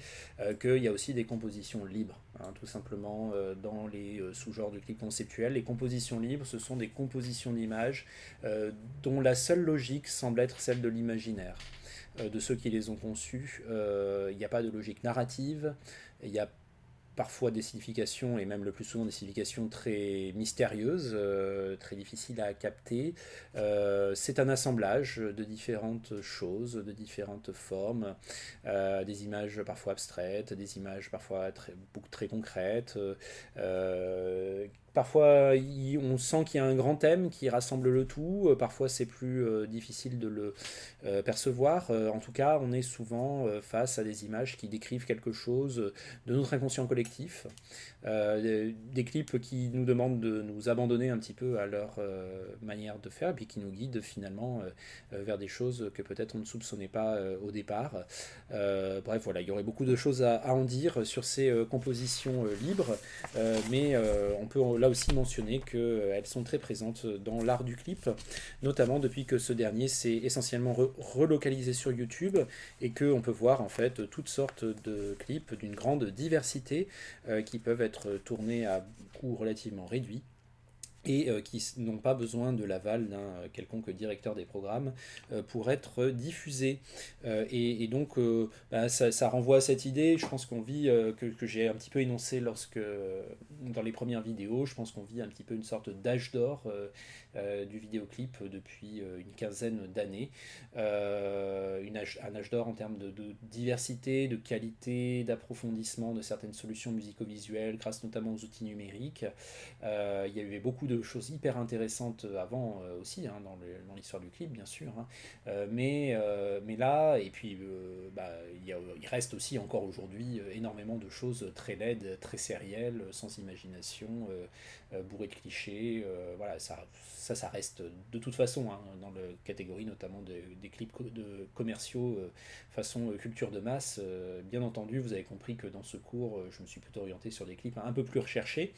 qu'il y a aussi des compositions libres, hein, tout simplement dans les sous-genres du clip conceptuel. Les compositions libres, ce sont des compositions d'images dont la seule logique semble être celle de l'imaginaire de ceux qui les ont conçus. Il n'y a pas de logique narrative, il y a parfois des significations, et même le plus souvent des significations très mystérieuses, très difficiles à capter. C'est un assemblage de différentes choses, de différentes formes, des images parfois abstraites, des images parfois très concrètes. Parfois, on sent qu'il y a un grand thème qui rassemble le tout. Parfois, c'est plus difficile de le percevoir. En tout cas, on est souvent face à des images qui décrivent quelque chose de notre inconscient collectif. Des clips qui nous demandent de nous abandonner un petit peu à leur manière de faire, puis qui nous guident finalement vers des choses que peut-être on ne soupçonnait pas au départ. Bref, voilà, il y aurait beaucoup de choses à en dire sur ces compositions libres, mais on peut là aussi mentionner qu'elles sont très présentes dans l'art du clip, notamment depuis que ce dernier s'est essentiellement relocalisé sur YouTube et qu'on peut voir en fait toutes sortes de clips d'une grande diversité qui peuvent être tournés à coût relativement réduit et qui n'ont pas besoin de l'aval d'un quelconque directeur des programmes pour être diffusés. Et donc, ça renvoie à cette idée, je pense qu'on vit, que j'ai un petit peu énoncé dans les premières vidéos, je pense qu'on vit un petit peu une sorte d'âge d'or du vidéoclip depuis une quinzaine d'années. Un âge d'or en termes de diversité, de qualité, d'approfondissement de certaines solutions musico-visuelles, grâce notamment aux outils numériques. Il y a eu beaucoup de choses hyper intéressantes avant aussi, hein, dans l'histoire du clip, bien sûr. Hein. Mais là, et puis il reste aussi encore aujourd'hui énormément de choses très laides, très sérielles, sans imagination, bourrées de clichés. Voilà, ça reste de toute façon hein, dans la catégorie notamment des clips commerciaux façon culture de masse. Bien entendu, vous avez compris que dans ce cours, je me suis plutôt orienté sur des clips un peu plus recherchés.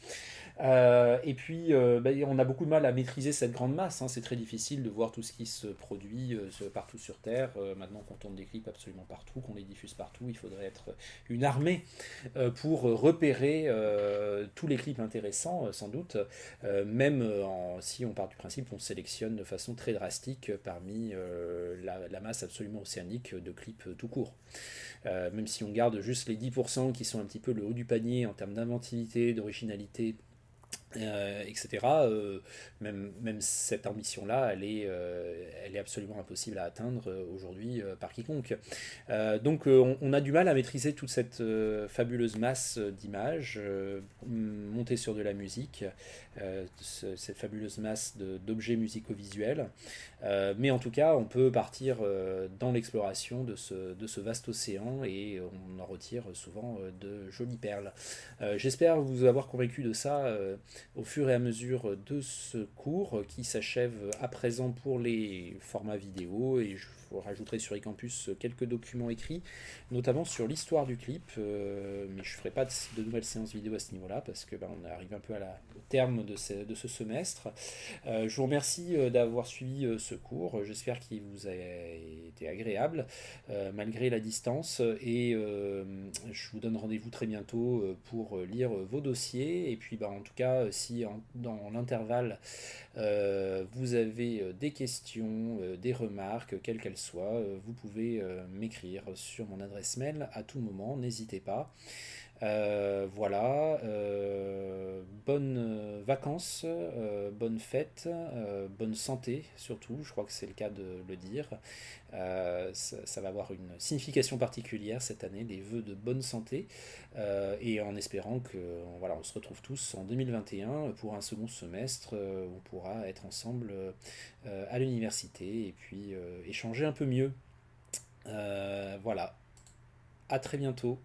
Et puis, on a beaucoup de mal à maîtriser cette grande masse. Hein. C'est très difficile de voir tout ce qui se produit partout sur Terre. Maintenant qu'on tourne des clips absolument partout, qu'on les diffuse partout, il faudrait être une armée pour repérer tous les clips intéressants, sans doute. Même si on part du principe qu'on sélectionne de façon très drastique parmi la masse absolument océanique de clips tout court. Même si on garde juste les 10% qui sont un petit peu le haut du panier en termes d'inventivité, d'originalité, etc. Même cette ambition-là, elle est absolument impossible à atteindre aujourd'hui par quiconque. Donc on a du mal à maîtriser toute cette fabuleuse masse d'images montées sur de la musique, cette fabuleuse masse d'objets musicaux-visuels. Mais en tout cas, on peut partir dans l'exploration de ce vaste océan et on en retire souvent de jolies perles. J'espère vous avoir convaincu de ça au fur et à mesure de ce cours qui s'achève à présent pour les formats vidéo et je vous rajouterai sur eCampus quelques documents écrits, notamment sur l'histoire du clip, mais je ne ferai pas de nouvelles séances vidéo à ce niveau-là parce que on arrive un peu au terme de ce semestre. Je vous remercie d'avoir suivi ce cours, j'espère qu'il vous a été agréable malgré la distance et je vous donne rendez-vous très bientôt pour lire vos dossiers et puis en tout cas si dans l'intervalle vous avez des questions, des remarques, quelles qu'elles soient, vous pouvez m'écrire sur mon adresse mail à tout moment, n'hésitez pas. Voilà, bonnes vacances, bonnes fêtes, bonne santé surtout, je crois que c'est le cas de le dire. Ça va avoir une signification particulière cette année, les vœux de bonne santé, et en espérant que voilà, on se retrouve tous en 2021 pour un second semestre où on pourra être ensemble à l'université et puis échanger un peu mieux. Voilà, à très bientôt.